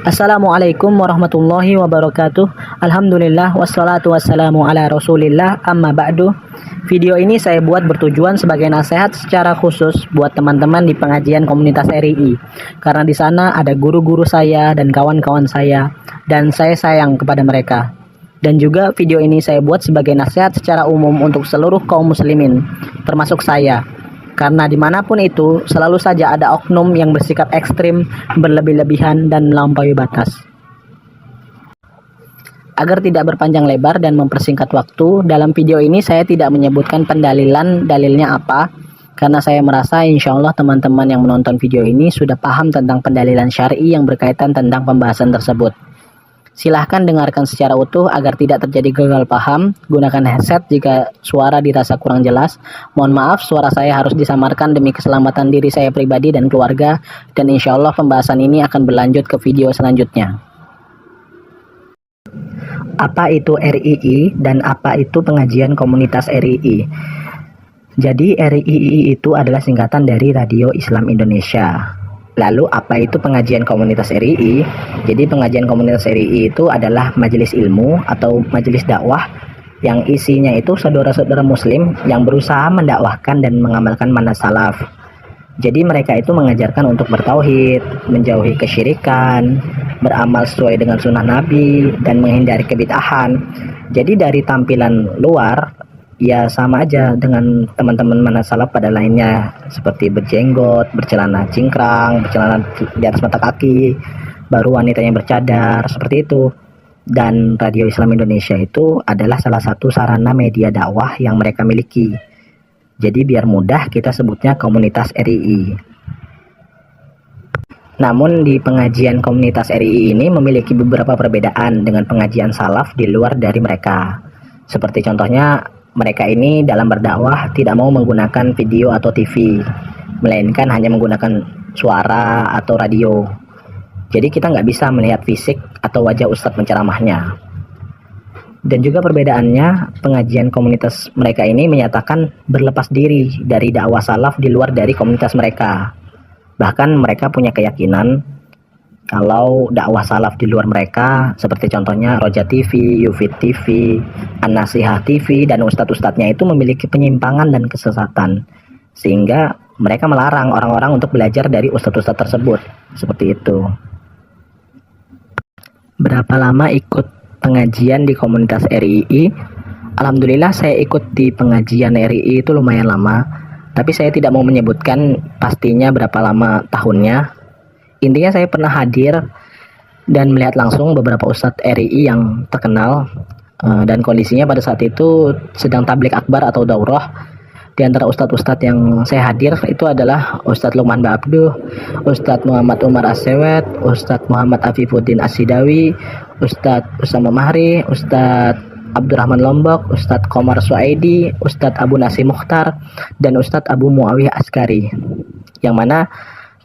Assalamualaikum warahmatullahi wabarakatuh. Alhamdulillah wassalatu wassalamu ala rasulillah amma ba'du. Video ini saya buat bertujuan sebagai nasihat secara khusus buat teman-teman di pengajian komunitas RII. Karena di sana ada guru-guru saya dan kawan-kawan saya, dan saya sayang kepada mereka. Dan juga video ini saya buat sebagai nasihat secara umum untuk seluruh kaum muslimin, termasuk saya. Karena dimanapun itu, selalu saja ada oknum yang bersikap ekstrim, berlebih-lebihan, dan melampaui batas. Agar tidak berpanjang lebar dan mempersingkat waktu, dalam video ini saya tidak menyebutkan pendalilan dalilnya apa, karena saya merasa insya Allah teman-teman yang menonton video ini sudah paham tentang pendalilan syar'i yang berkaitan tentang pembahasan tersebut. Silahkan dengarkan secara utuh agar tidak terjadi gagal paham. Gunakan headset jika suara dirasa kurang jelas. Mohon maaf, suara saya harus disamarkan demi keselamatan diri saya pribadi dan keluarga. Dan insya Allah pembahasan ini akan berlanjut ke video selanjutnya. Apa itu RII dan apa itu pengajian komunitas RII? Jadi RII itu adalah singkatan dari Radio Islam Indonesia. Lalu apa itu pengajian komunitas RII? Jadi pengajian komunitas RII itu adalah majelis ilmu atau majelis dakwah yang isinya itu saudara-saudara muslim yang berusaha mendakwahkan dan mengamalkan manhaj salaf. Jadi mereka itu mengajarkan untuk bertauhid, menjauhi kesyirikan, beramal sesuai dengan sunnah Nabi, dan menghindari kebid'ahan. Jadi dari tampilan luar, ya sama aja dengan teman-teman manhaj salaf pada lainnya, seperti berjenggot, bercelana cingkrang, bercelana di atas mata kaki, baru wanitanya bercadar, seperti itu. Dan Radio Islam Indonesia itu adalah salah satu sarana media dakwah yang mereka miliki. Jadi biar mudah kita sebutnya komunitas RII. Namun di pengajian komunitas RII ini memiliki beberapa perbedaan dengan pengajian salaf di luar dari mereka. Seperti contohnya, mereka ini dalam berdakwah tidak mau menggunakan video atau TV, melainkan hanya menggunakan suara atau radio. Jadi kita nggak bisa melihat fisik atau wajah ustadz penceramahnya. Dan juga perbedaannya, pengajian komunitas mereka ini menyatakan berlepas diri dari dakwah salaf di luar dari komunitas mereka. Bahkan mereka punya keyakinan kalau dakwah salaf di luar mereka, seperti contohnya Roja TV, Yufid TV, An-Nasihah TV, dan ustadz-ustadznya itu memiliki penyimpangan dan kesesatan, sehingga mereka melarang orang-orang untuk belajar dari ustadz-ustadz tersebut. Seperti itu. Berapa lama ikut pengajian di komunitas RII? Alhamdulillah saya ikut di pengajian RII itu lumayan lama, tapi saya tidak mau menyebutkan pastinya berapa lama tahunnya. Intinya saya pernah hadir dan melihat langsung beberapa ustadz RII yang terkenal, dan kondisinya pada saat itu sedang tablik akbar atau daurah. Di antara ustadz-ustadz yang saya hadir itu adalah Ustadz Luqman Ba'abduh, Ustadz Muhammad Umar As-Sewet, Ustadz Muhammad Afifuddin As-Sidawi, Ustadz Usama Mahri, Ustadz Abdurrahman Lombok, Ustadz Komar Suaidi, Ustadz Abu Nasi Mukhtar, dan Ustadz Abu Muawiyah Askari. Yang mana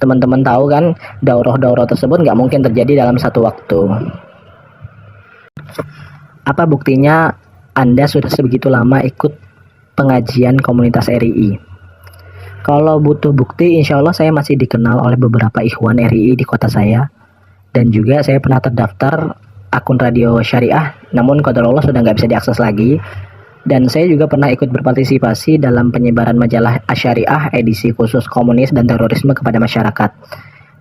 teman-teman tahu kan, daurah-daurah tersebut nggak mungkin terjadi dalam satu waktu. Apa buktinya Anda sudah sebegitu lama ikut pengajian komunitas RII? Kalau butuh bukti, insya Allah saya masih dikenal oleh beberapa ikhwan RII di kota saya. Dan juga saya pernah terdaftar akun radio syariah, namun qadarullah sudah nggak bisa diakses lagi. Dan saya juga pernah ikut berpartisipasi dalam penyebaran majalah Asyariah edisi khusus komunis dan terorisme kepada masyarakat.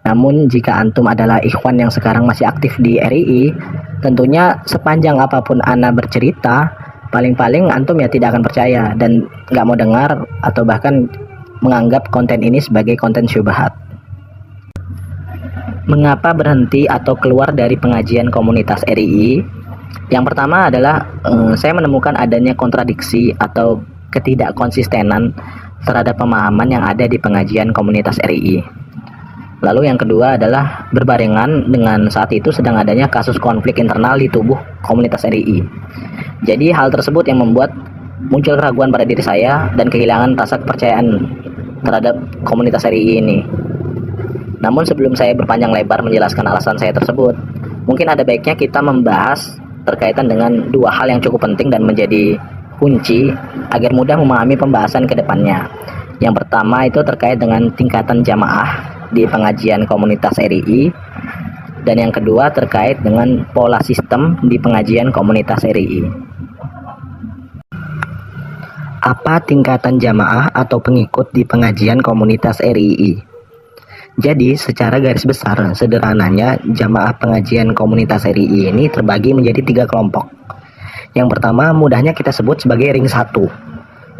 Namun jika antum adalah ikhwan yang sekarang masih aktif di RII, tentunya sepanjang apapun ana bercerita, paling-paling antum ya tidak akan percaya dan nggak mau dengar atau bahkan menganggap konten ini sebagai konten syubhat. Mengapa berhenti atau keluar dari pengajian komunitas RII? Yang pertama adalah saya menemukan adanya kontradiksi atau ketidakkonsistenan terhadap pemahaman yang ada di pengajian komunitas RII. Lalu yang kedua adalah berbarengan dengan saat itu sedang adanya kasus konflik internal di tubuh komunitas RII. Jadi hal tersebut yang membuat muncul keraguan pada diri saya dan kehilangan rasa kepercayaan terhadap komunitas RII ini. Namun sebelum saya berpanjang lebar menjelaskan alasan saya tersebut, mungkin ada baiknya kita membahas terkaitan dengan dua hal yang cukup penting dan menjadi kunci agar mudah memahami pembahasan ke depannya. Yang pertama itu terkait dengan tingkatan jamaah di pengajian komunitas RII. Dan yang kedua terkait dengan pola sistem di pengajian komunitas RII. Apa tingkatan jamaah atau pengikut di pengajian komunitas RII? Jadi secara garis besar sederhananya jamaah pengajian komunitas RII ini terbagi menjadi 3 kelompok. Yang pertama mudahnya kita sebut sebagai ring 1,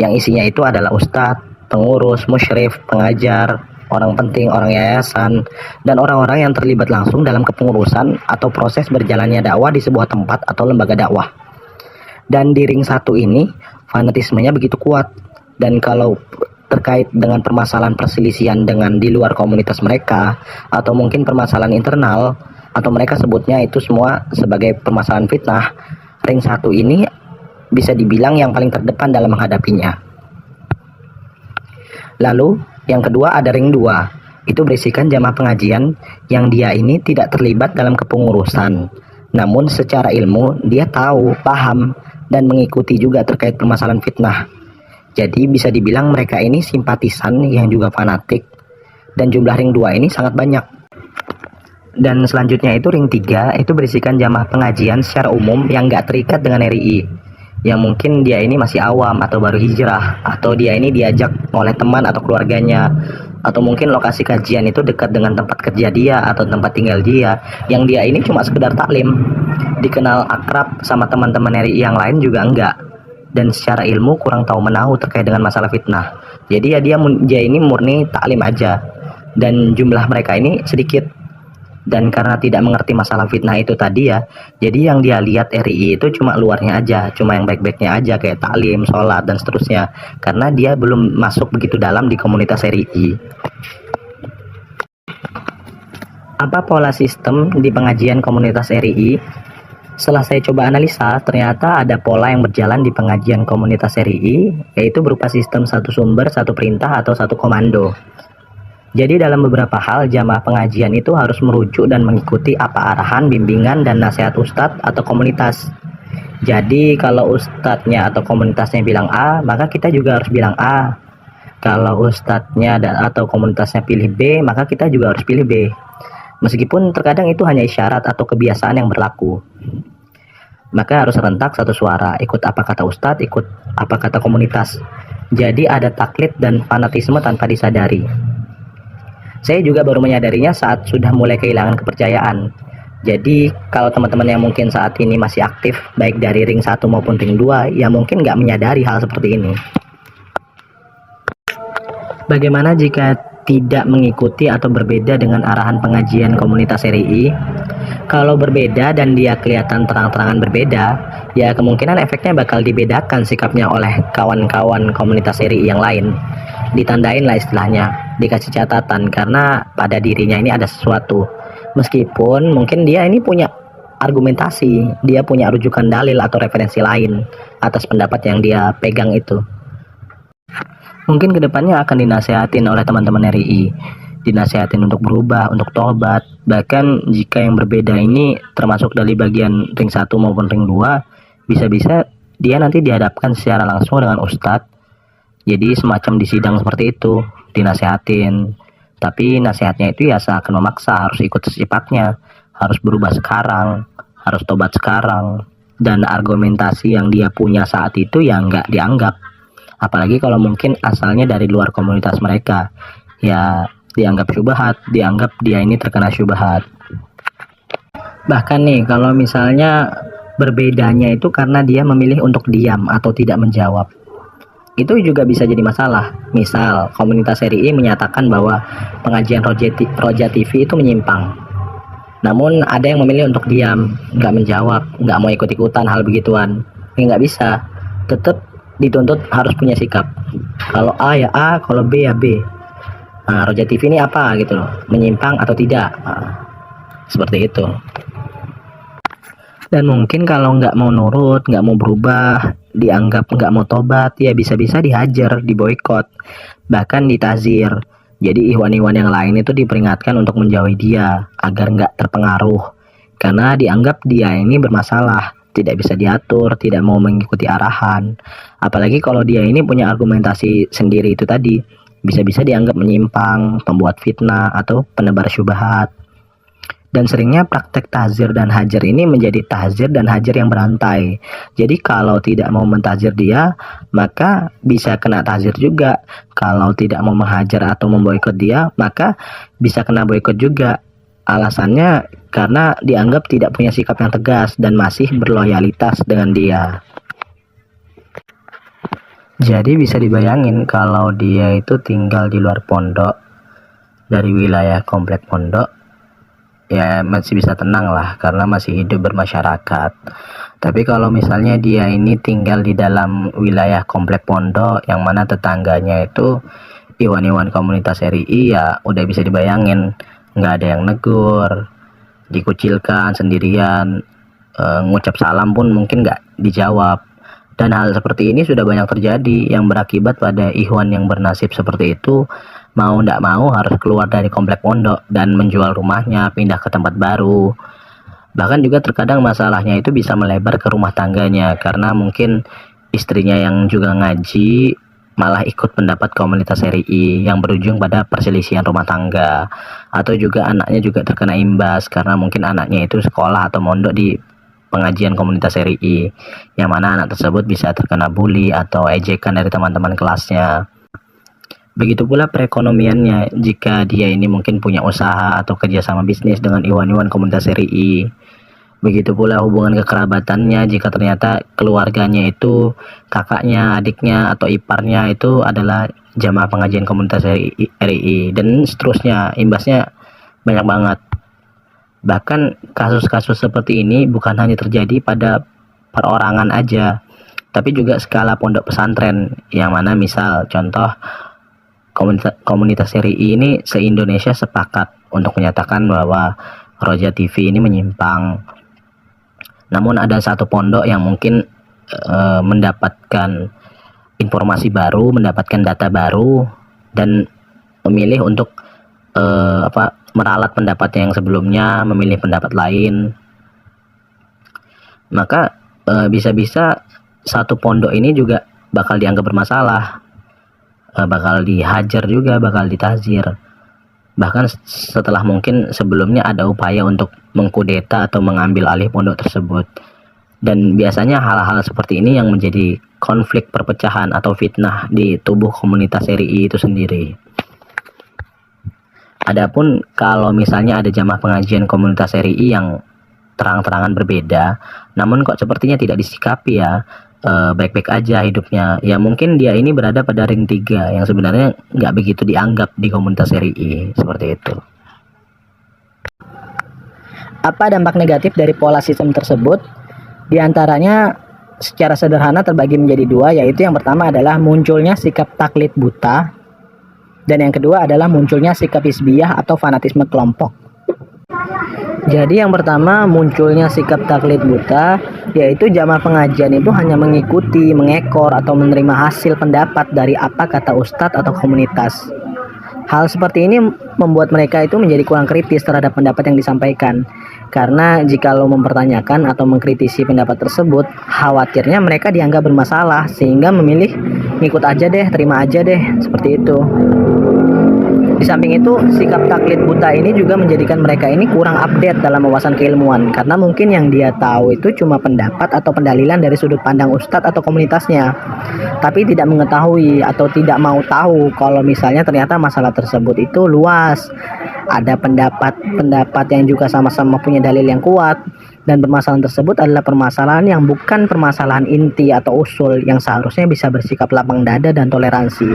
yang isinya itu adalah ustadz, pengurus, musyrif, pengajar, orang penting, orang yayasan, dan orang-orang yang terlibat langsung dalam kepengurusan atau proses berjalannya dakwah di sebuah tempat atau lembaga dakwah. Dan di ring 1 ini fanatismenya begitu kuat, dan kalau terkait dengan permasalahan perselisihan dengan di luar komunitas mereka atau mungkin permasalahan internal atau mereka sebutnya itu semua sebagai permasalahan fitnah, ring 1 ini bisa dibilang yang paling terdepan dalam menghadapinya. Lalu yang kedua ada ring 2, itu berisikan jamaah pengajian yang dia ini tidak terlibat dalam kepengurusan, namun secara ilmu dia tahu, paham, dan mengikuti juga terkait permasalahan fitnah. Jadi bisa dibilang mereka ini simpatisan yang juga fanatik, dan jumlah ring 2 ini sangat banyak. Dan selanjutnya itu ring 3, itu berisikan jamaah pengajian secara umum yang gak terikat dengan RII, yang mungkin dia ini masih awam atau baru hijrah, atau dia ini diajak oleh teman atau keluarganya, atau mungkin lokasi kajian itu dekat dengan tempat kerja dia atau tempat tinggal dia, yang dia ini cuma sekedar taklim, dikenal akrab sama teman-teman RII yang lain juga enggak, dan secara ilmu kurang tahu menahu terkait dengan masalah fitnah. Jadi ya dia ini murni taklim aja, dan jumlah mereka ini sedikit. Dan karena tidak mengerti masalah fitnah itu tadi ya, jadi yang dia lihat RII itu cuma luarnya aja, cuma yang baik-baiknya aja kayak taklim, sholat, dan seterusnya, karena dia belum masuk begitu dalam di komunitas RII. Apa pola sistem di pengajian komunitas RII? Setelah saya coba analisa, ternyata ada pola yang berjalan di pengajian komunitas RII, yaitu berupa sistem satu sumber, satu perintah, atau satu komando. Jadi dalam beberapa hal jamaah pengajian itu harus merujuk dan mengikuti apa arahan, bimbingan, dan nasihat ustadz atau komunitas. Jadi kalau ustadznya atau komunitasnya bilang A, maka kita juga harus bilang A. Kalau ustadznya atau komunitasnya pilih B, maka kita juga harus pilih B. Meskipun terkadang itu hanya isyarat atau kebiasaan yang berlaku. Maka harus rentak satu suara, ikut apa kata ustadz, ikut apa kata komunitas. Jadi ada taklid dan fanatisme tanpa disadari. Saya juga baru menyadarinya saat sudah mulai kehilangan kepercayaan. Jadi kalau teman-teman yang mungkin saat ini masih aktif baik dari ring 1 maupun ring 2, ya mungkin nggak menyadari hal seperti ini. Bagaimana jika tidak mengikuti atau berbeda dengan arahan pengajian komunitas RII? Kalau berbeda dan dia kelihatan terang-terangan berbeda, ya kemungkinan efeknya bakal dibedakan sikapnya oleh kawan-kawan komunitas RII yang lain. Ditandain lah istilahnya, dikasih catatan karena pada dirinya ini ada sesuatu. Meskipun mungkin dia ini punya argumentasi, dia punya rujukan dalil atau referensi lain atas pendapat yang dia pegang itu. Mungkin kedepannya akan dinasehatin oleh teman-teman RII, dinasehatin untuk berubah, untuk tobat. Bahkan jika yang berbeda ini termasuk dari bagian ring 1 maupun ring 2, bisa-bisa dia nanti dihadapkan secara langsung dengan ustadz. Jadi semacam di sidang seperti itu, dinasehatin. Tapi nasihatnya itu ya seakan memaksa, harus ikut secepatnya, harus berubah sekarang, harus tobat sekarang. Dan argumentasi yang dia punya saat itu ya nggak dianggap. Apalagi kalau mungkin asalnya dari luar komunitas mereka, ya dianggap syubhat, dianggap dia ini terkena syubhat. Bahkan nih kalau misalnya berbedanya itu karena dia memilih untuk diam atau tidak menjawab, itu juga bisa jadi masalah. Misal komunitas RII menyatakan bahwa pengajian Roja TV itu menyimpang, namun ada yang memilih untuk diam, nggak menjawab, nggak mau ikut-ikutan hal begituan. Nggak bisa, tetap dituntut harus punya sikap. Kalau A ya A, kalau B ya B. Nah, Roja TV ini apa gitu loh, menyimpang atau tidak. Nah, seperti itu. Dan mungkin kalau nggak mau nurut, nggak mau berubah, dianggap nggak mau tobat, ya bisa-bisa dihajar, diboikot, bahkan ditazir. Jadi ikhwan-ikhwan yang lain itu diperingatkan untuk menjauhi dia agar nggak terpengaruh, karena dianggap dia ini bermasalah, tidak bisa diatur, tidak mau mengikuti arahan. Apalagi kalau dia ini punya argumentasi sendiri itu tadi, bisa-bisa dianggap menyimpang, pembuat fitnah, atau penebar syubhat. Dan seringnya praktek tahzir dan hajar ini menjadi tahzir dan hajar yang berantai. Jadi kalau tidak mau mentahzir dia, maka bisa kena tahzir juga. Kalau tidak mau menghajar atau memboikot dia, maka bisa kena boikot juga. Alasannya karena dianggap tidak punya sikap yang tegas dan masih berloyalitas dengan dia. Jadi bisa dibayangin kalau dia itu tinggal di luar pondok, dari wilayah komplek pondok, ya masih bisa tenang lah karena masih hidup bermasyarakat. Tapi kalau misalnya dia ini tinggal di dalam wilayah komplek pondok yang mana tetangganya itu iwan-iwan komunitas RII, ya udah bisa dibayangin, nggak ada yang negur, dikucilkan sendirian, ngucap salam pun mungkin nggak dijawab. Dan hal seperti ini sudah banyak terjadi yang berakibat pada ikhwan yang bernasib seperti itu mau tidak mau harus keluar dari komplek pondok dan menjual rumahnya, pindah ke tempat baru. Bahkan juga terkadang masalahnya itu bisa melebar ke rumah tangganya karena mungkin istrinya yang juga ngaji malah ikut pendapat komunitas RII yang berujung pada perselisihan rumah tangga, atau juga anaknya juga terkena imbas karena mungkin anaknya itu sekolah atau mondok di pengajian komunitas RII, yang mana anak tersebut bisa terkena bully atau ejekan dari teman-teman kelasnya. Begitu pula perekonomiannya, jika dia ini mungkin punya usaha atau kerjasama bisnis dengan iwan-iwan komunitas RII. Begitu pula hubungan kekerabatannya, jika ternyata keluarganya itu kakaknya, adiknya, atau iparnya itu adalah jamaah pengajian komunitas RII, dan seterusnya, imbasnya banyak banget. Bahkan kasus-kasus seperti ini bukan hanya terjadi pada perorangan aja, tapi juga skala pondok pesantren, yang mana misal contoh komunitas RII ini se-Indonesia sepakat untuk menyatakan bahwa Roja TV ini menyimpang. Namun ada satu pondok yang mungkin mendapatkan informasi baru, mendapatkan data baru, dan memilih untuk meralat pendapat yang sebelumnya, memilih pendapat lain. Maka bisa-bisa satu pondok ini juga bakal dianggap bermasalah, bakal dihajar juga, bakal ditazir. Bahkan setelah mungkin sebelumnya ada upaya untuk mengkudeta atau mengambil alih pondok tersebut. Dan biasanya hal-hal seperti ini yang menjadi konflik perpecahan atau fitnah di tubuh komunitas RII itu sendiri. Adapun kalau misalnya ada jamaah pengajian komunitas RII yang terang-terangan berbeda, namun kok sepertinya tidak disikapi ya, baik-baik aja hidupnya, ya mungkin dia ini berada pada ring 3 yang sebenarnya nggak begitu dianggap di komunitas RII, seperti itu. Apa dampak negatif dari pola sistem tersebut? Di antaranya secara sederhana terbagi menjadi dua, yaitu yang pertama adalah munculnya sikap taklid buta, dan yang kedua adalah munculnya sikap hizbiyah atau fanatisme kelompok. Jadi yang pertama, munculnya sikap taklid buta, yaitu jamaah pengajian itu hanya mengikuti, mengekor, atau menerima hasil pendapat dari apa kata ustadz atau komunitas. Hal seperti ini membuat mereka itu menjadi kurang kritis terhadap pendapat yang disampaikan. Karena jika lo mempertanyakan atau mengkritisi pendapat tersebut, khawatirnya mereka dianggap bermasalah, sehingga memilih ngikut aja deh, terima aja deh, seperti itu. Di samping itu, sikap taklid buta ini juga menjadikan mereka ini kurang update dalam wawasan keilmuan, karena mungkin yang dia tahu itu cuma pendapat atau pendalilan dari sudut pandang ustadz atau komunitasnya, tapi tidak mengetahui atau tidak mau tahu kalau misalnya ternyata masalah tersebut itu luas, ada pendapat yang juga sama-sama punya dalil yang kuat, dan permasalahan tersebut adalah permasalahan yang bukan permasalahan inti atau usul yang seharusnya bisa bersikap lapang dada dan toleransi.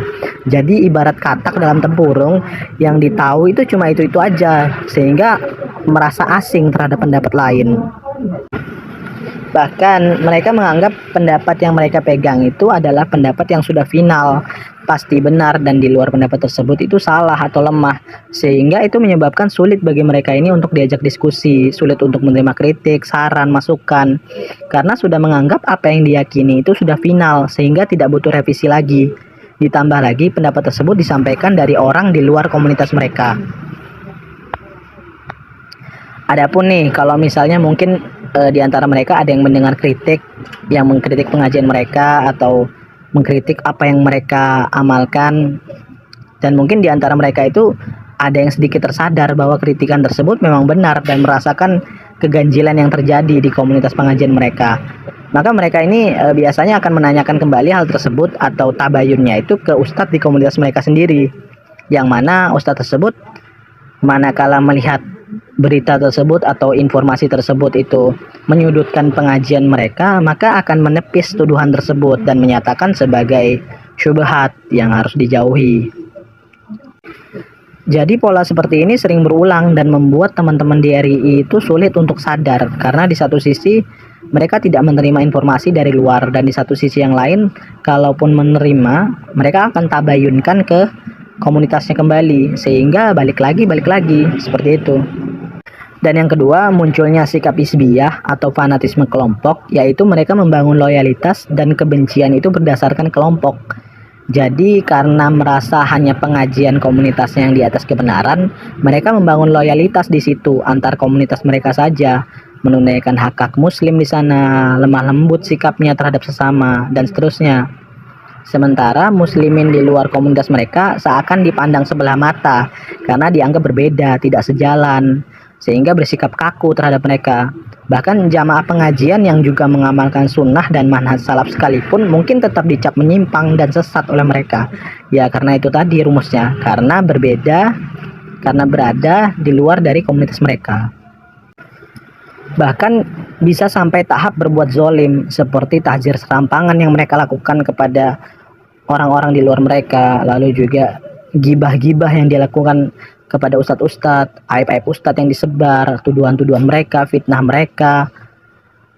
Jadi ibarat katak dalam tempurung, yang ditahu itu cuma itu-itu aja, sehingga merasa asing terhadap pendapat lain. Bahkan mereka menganggap pendapat yang mereka pegang itu adalah pendapat yang sudah final, pasti benar, dan di luar pendapat tersebut itu salah atau lemah, sehingga itu menyebabkan sulit bagi mereka ini untuk diajak diskusi, sulit untuk menerima kritik, saran, masukan, karena sudah menganggap apa yang diyakini itu sudah final, sehingga tidak butuh revisi lagi. Ditambah lagi pendapat tersebut disampaikan dari orang di luar komunitas mereka. Adapun nih, kalau misalnya mungkin di antara mereka ada yang mendengar kritik, yang mengkritik pengajian mereka atau mengkritik apa yang mereka amalkan, dan mungkin di antara mereka itu ada yang sedikit tersadar bahwa kritikan tersebut memang benar dan merasakan keganjilan yang terjadi di komunitas pengajian mereka. Maka mereka ini biasanya akan menanyakan kembali hal tersebut atau tabayunnya itu ke ustadz di komunitas mereka sendiri. Yang mana ustadz tersebut manakala melihat berita tersebut atau informasi tersebut itu menyudutkan pengajian mereka, maka akan menepis tuduhan tersebut dan menyatakan sebagai syubhat yang harus dijauhi. Jadi pola seperti ini sering berulang dan membuat teman-teman di RII itu sulit untuk sadar, karena di satu sisi mereka tidak menerima informasi dari luar, dan di satu sisi yang lain kalaupun menerima, mereka akan tabayunkan ke komunitasnya kembali, sehingga balik lagi seperti itu. Dan yang kedua, munculnya sikap hizbiyah atau fanatisme kelompok, yaitu mereka membangun loyalitas dan kebencian itu berdasarkan kelompok. Jadi karena merasa hanya pengajian komunitasnya yang di atas kebenaran, mereka membangun loyalitas di situ antar komunitas mereka saja, menunaikan hak-hak muslim di sana, lemah lembut sikapnya terhadap sesama, dan seterusnya. Sementara muslimin di luar komunitas mereka seakan dipandang sebelah mata karena dianggap berbeda, tidak sejalan, sehingga bersikap kaku terhadap mereka. Bahkan jamaah pengajian yang juga mengamalkan sunnah dan manhaj salaf sekalipun mungkin tetap dicap menyimpang dan sesat oleh mereka. Ya karena itu tadi rumusnya, karena berbeda, karena berada di luar dari komunitas mereka. Bahkan bisa sampai tahap berbuat zolim, seperti tahzir serampangan yang mereka lakukan kepada orang-orang di luar mereka, lalu juga gibah-gibah yang dilakukan kepada ustadz-ustadz, aib-aib ustadz yang disebar, tuduhan-tuduhan mereka, fitnah mereka,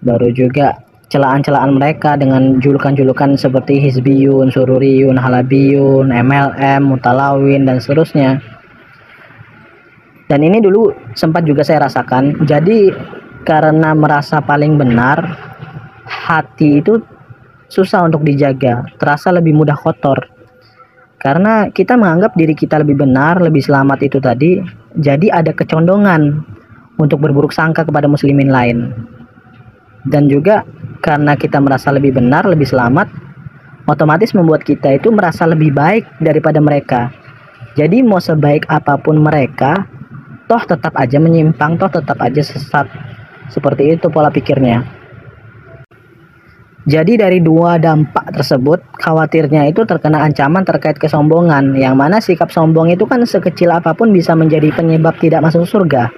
baru juga celaan-celaan mereka dengan julukan-julukan seperti hizbiyun, sururiyun, halabiyun, MLM, mutalawin, dan seterusnya. Dan ini dulu sempat juga saya rasakan. Jadi karena merasa paling benar, hati itu susah untuk dijaga, terasa lebih mudah kotor. Karena kita menganggap diri kita lebih benar, lebih selamat itu tadi, jadi ada kecondongan untuk berburuk sangka kepada muslimin lain. Dan juga karena kita merasa lebih benar, lebih selamat, otomatis membuat kita itu merasa lebih baik daripada mereka. Jadi mau sebaik apapun mereka, toh tetap aja menyimpang, toh tetap aja sesat. Seperti itu pola pikirnya. Jadi dari dua dampak tersebut, khawatirnya itu terkena ancaman terkait kesombongan, yang mana sikap sombong itu kan sekecil apapun bisa menjadi penyebab tidak masuk surga.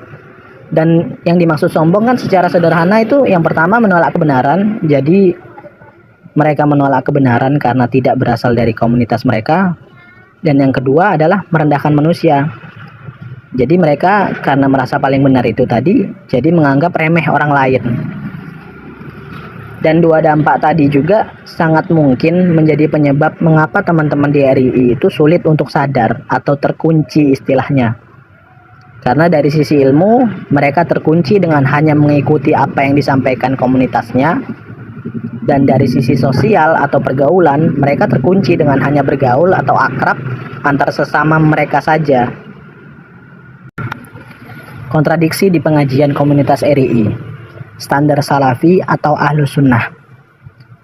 Dan yang dimaksud sombong kan secara sederhana itu yang pertama menolak kebenaran. Jadi mereka menolak kebenaran karena tidak berasal dari komunitas mereka. Dan yang kedua adalah merendahkan manusia. Jadi mereka karena merasa paling benar itu tadi, jadi menganggap remeh orang lain. Dan dua dampak tadi juga sangat mungkin menjadi penyebab mengapa teman-teman di RII itu sulit untuk sadar atau terkunci istilahnya. Karena dari sisi ilmu, mereka terkunci dengan hanya mengikuti apa yang disampaikan komunitasnya. Dan dari sisi sosial atau pergaulan, mereka terkunci dengan hanya bergaul atau akrab antar sesama mereka saja. Kontradiksi di pengajian komunitas RII. Standar salafi atau ahlus sunnah.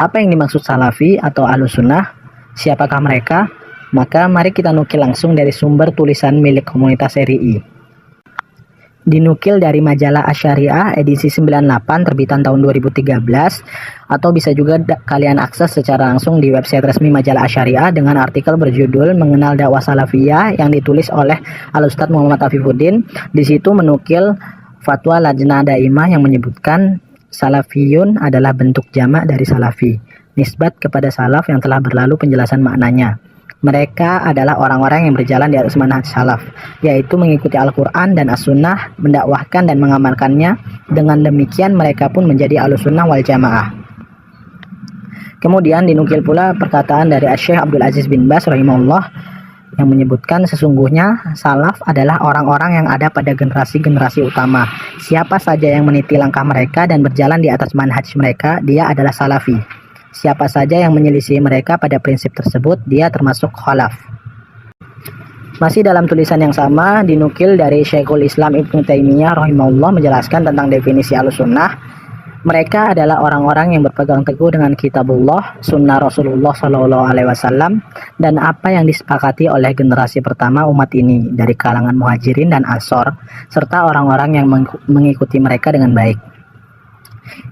Apa yang dimaksud salafi atau ahlus sunnah? Siapakah mereka? Maka mari kita nukil langsung dari sumber tulisan milik komunitas RII. Dinukil dari majalah Asy-Syariah edisi 98 terbitan tahun 2013, atau bisa juga kalian akses secara langsung di website resmi majalah Asy-Syariah dengan artikel berjudul Mengenal Dakwah Salafiyah yang ditulis oleh Al-Ustadz Muhammad Afifuddin. Di situ menukil Fatwa Lajnah Daimah yang menyebutkan salafiyun adalah bentuk jamak dari salafi, nisbat kepada salaf yang telah berlalu penjelasan maknanya. Mereka adalah orang-orang yang berjalan di atas manhaj salaf, yaitu mengikuti Al-Quran dan As-Sunnah, mendakwahkan dan mengamalkannya. Dengan demikian mereka pun menjadi Ahlussunnah wal Jamaah. Kemudian dinukil pula perkataan dari Syekh Abdul Aziz bin Baz rahimahullah yang menyebutkan sesungguhnya salaf adalah orang-orang yang ada pada generasi-generasi utama. Siapa saja yang meniti langkah mereka dan berjalan di atas manhaj mereka, dia adalah salafi. Siapa saja yang menyelisih mereka pada prinsip tersebut, dia termasuk khalaf. Masih dalam tulisan yang sama, dinukil dari Syekhul Islam Ibnu Taimiyah rahimahullah menjelaskan tentang definisi Ahlussunnah. Mereka adalah orang-orang yang berpegang teguh dengan kitabullah, sunnah Rasulullah Shallallahu Alaihi Wasallam, dan apa yang disepakati oleh generasi pertama umat ini dari kalangan muhajirin dan ansor, serta orang-orang yang mengikuti mereka dengan baik.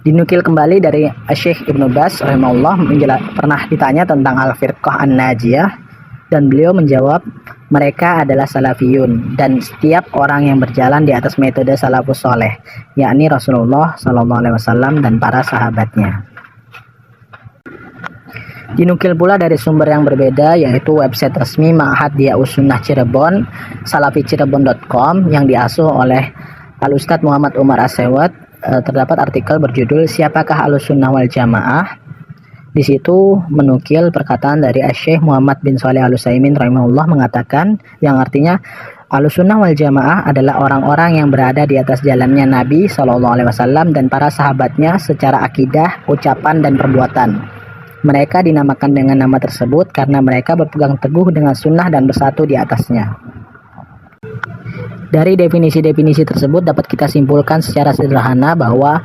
Dinukil kembali dari Syekh Ibnu Baz rahimahullah pernah ditanya tentang Al-Firqah An-Najiyah, dan beliau menjawab, mereka adalah salafiyun dan setiap orang yang berjalan di atas metode salafus soleh, yakni Rasulullah Shallallahu Alaihi Wasallam dan para sahabatnya. Dinukil pula dari sumber yang berbeda, yaitu website resmi Ma'had Diya'us Sunnah Cirebon, salaficirebon.com, yang diasuh oleh Al-Ustadz Muhammad Umar As-Sewat. Terdapat artikel berjudul Siapakah Ahlussunnah wal Jamaah. Di situ menukil perkataan dari Syekh Muhammad bin Shalih Al-Utsaimin rahimahullah mengatakan, yang artinya Ahlussunnah wal Jamaah adalah orang-orang yang berada di atas jalannya Nabi Shallallahu Alaihi Wasallam dan para sahabatnya secara akidah, ucapan, dan perbuatan. Mereka dinamakan dengan nama tersebut karena mereka berpegang teguh dengan sunnah dan bersatu di atasnya. Dari definisi-definisi tersebut dapat kita simpulkan secara sederhana bahwa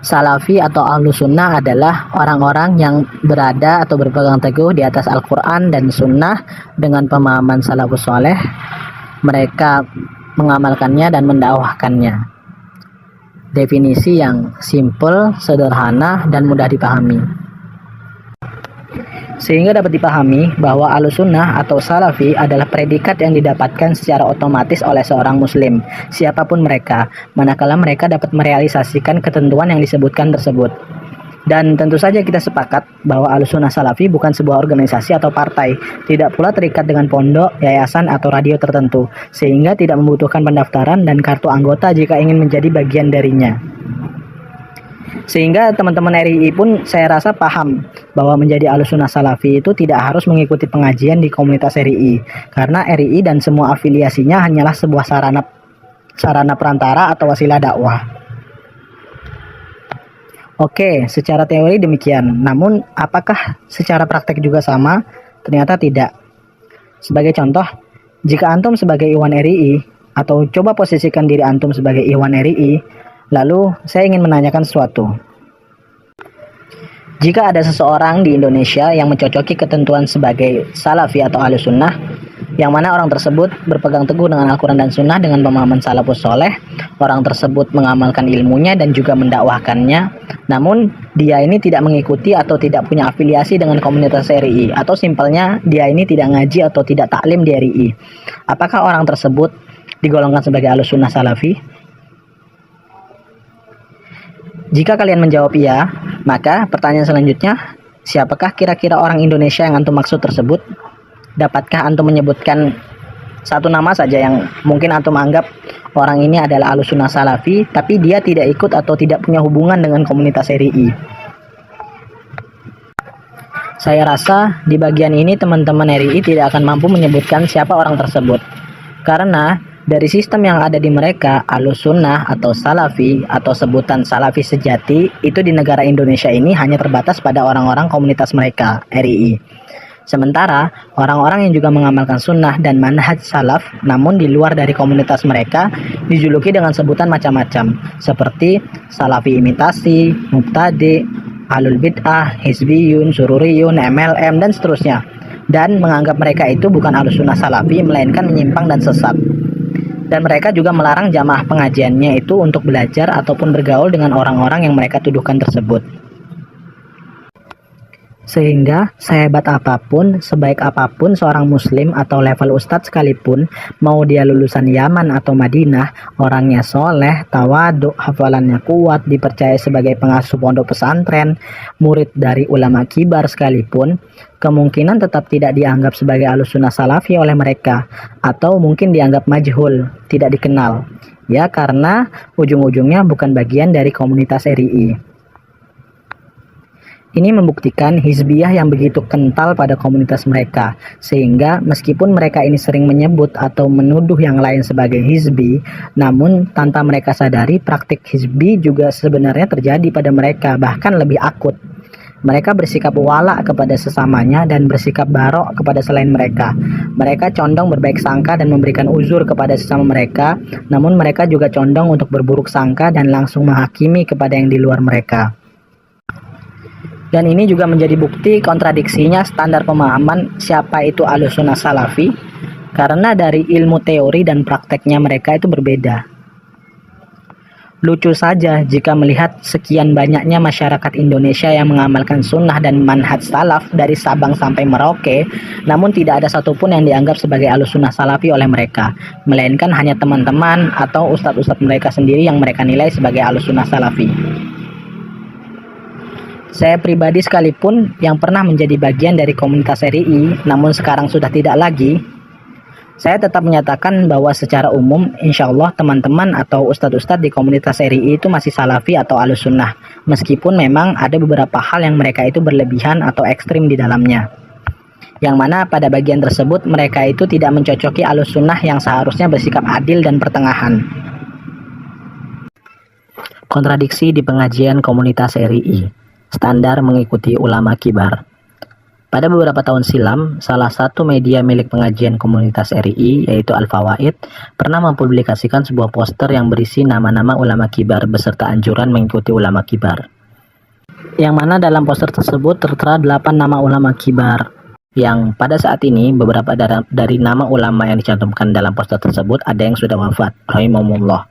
Salafi atau Ahlus Sunnah adalah orang-orang yang berada atau berpegang teguh di atas Al-Quran dan Sunnah dengan pemahaman salafus soleh. Mereka mengamalkannya dan mendakwahkannya. Definisi yang simple, sederhana, dan mudah dipahami. Sehingga dapat dipahami bahwa Ahlussunnah atau Salafi adalah predikat yang didapatkan secara otomatis oleh seorang muslim, siapapun mereka, manakala mereka dapat merealisasikan ketentuan yang disebutkan tersebut. Dan tentu saja kita sepakat bahwa Ahlussunnah Salafi bukan sebuah organisasi atau partai, tidak pula terikat dengan pondok, yayasan, atau radio tertentu, sehingga tidak membutuhkan pendaftaran dan kartu anggota jika ingin menjadi bagian darinya. Sehingga teman-teman RII pun saya rasa paham bahwa menjadi Ahlussunnah Salafi itu tidak harus mengikuti pengajian di komunitas RII, karena RII dan semua afiliasinya hanyalah sebuah sarana perantara atau wasilah dakwah. Oke, secara teori demikian, namun apakah secara praktek juga sama? Ternyata tidak. Sebagai contoh, jika antum sebagai Ikhwan RII, atau coba posisikan diri antum sebagai Ikhwan RII, lalu saya ingin menanyakan sesuatu. Jika ada seseorang di Indonesia yang mencocoki ketentuan sebagai Salafi atau Ahlus Sunnah, yang mana orang tersebut berpegang teguh dengan Al-Quran dan Sunnah dengan pemahaman salafus soleh, orang tersebut mengamalkan ilmunya dan juga mendakwahkannya, namun dia ini tidak mengikuti atau tidak punya afiliasi dengan komunitas RII, atau simpelnya dia ini tidak ngaji atau tidak taklim di RII. Apakah orang tersebut digolongkan sebagai Ahlus Sunnah Salafi? Jika kalian menjawab iya, maka pertanyaan selanjutnya, siapakah kira-kira orang Indonesia yang antum maksud tersebut? Dapatkah antum menyebutkan satu nama saja yang mungkin antum anggap orang ini adalah Ahlussunnah Salafi, tapi dia tidak ikut atau tidak punya hubungan dengan komunitas RII? Saya rasa di bagian ini teman-teman RII tidak akan mampu menyebutkan siapa orang tersebut, karena dari sistem yang ada di mereka, Ahlussunnah atau Salafi atau sebutan Salafi sejati itu di negara Indonesia ini hanya terbatas pada orang-orang komunitas mereka, RII. Sementara orang-orang yang juga mengamalkan sunnah dan manhaj salaf namun di luar dari komunitas mereka dijuluki dengan sebutan macam-macam, seperti Salafi imitasi, Mubtadi, Ahlul Bid'ah, Hizbiyun, Sururiyun, MLM, dan seterusnya, dan menganggap mereka itu bukan Ahlussunnah Salafi melainkan menyimpang dan sesat. Dan mereka juga melarang jamaah pengajiannya itu untuk belajar ataupun bergaul dengan orang-orang yang mereka tuduhkan tersebut. Sehingga sehebat apapun, sebaik apapun seorang muslim atau level ustadz sekalipun, mau dia lulusan Yaman atau Madinah, orangnya soleh, tawaduk, hafalannya kuat, dipercaya sebagai pengasuh pondok pesantren, murid dari ulama kibar sekalipun, kemungkinan tetap tidak dianggap sebagai Ahlussunnah Salafi oleh mereka, atau mungkin dianggap majhul, tidak dikenal, ya karena ujung-ujungnya bukan bagian dari komunitas RII. Ini membuktikan hizbiyah yang begitu kental pada komunitas mereka, sehingga meskipun mereka ini sering menyebut atau menuduh yang lain sebagai hizbi, namun tanpa mereka sadari praktik hizbi juga sebenarnya terjadi pada mereka, bahkan lebih akut. Mereka bersikap wala kepada sesamanya dan bersikap barok kepada selain mereka. Mereka condong berbaik sangka dan memberikan uzur kepada sesama mereka, namun mereka juga condong untuk berburuk sangka dan langsung menghakimi kepada yang di luar mereka. Dan ini juga menjadi bukti kontradiksinya standar pemahaman siapa itu Ahlussunnah Salafi, karena dari ilmu teori dan prakteknya mereka itu berbeda. Lucu saja jika melihat sekian banyaknya masyarakat Indonesia yang mengamalkan sunnah dan manhaj salaf dari Sabang sampai Merauke, namun tidak ada satupun yang dianggap sebagai Ahlussunnah Salafi oleh mereka, melainkan hanya teman-teman atau ustadz-ustadz mereka sendiri yang mereka nilai sebagai Ahlussunnah Salafi. Saya pribadi sekalipun yang pernah menjadi bagian dari komunitas RII, namun sekarang sudah tidak lagi, saya tetap menyatakan bahwa secara umum, insya Allah teman-teman atau ustadz-ustadz di komunitas RII itu masih salafi atau Ahlussunnah, meskipun memang ada beberapa hal yang mereka itu berlebihan atau ekstrim di dalamnya. Yang mana pada bagian tersebut mereka itu tidak mencocoki Ahlussunnah yang seharusnya bersikap adil dan pertengahan. Kontradiksi di pengajian komunitas RII, standar mengikuti ulama kibar. Pada beberapa tahun silam, salah satu media milik pengajian komunitas RII, yaitu Al-Fawaid, pernah mempublikasikan sebuah poster yang berisi nama-nama ulama kibar beserta anjuran mengikuti ulama kibar. Yang mana dalam poster tersebut tertera 8 nama ulama kibar, yang pada saat ini beberapa dari nama ulama yang dicantumkan dalam poster tersebut ada yang sudah wafat, rahimahumullah.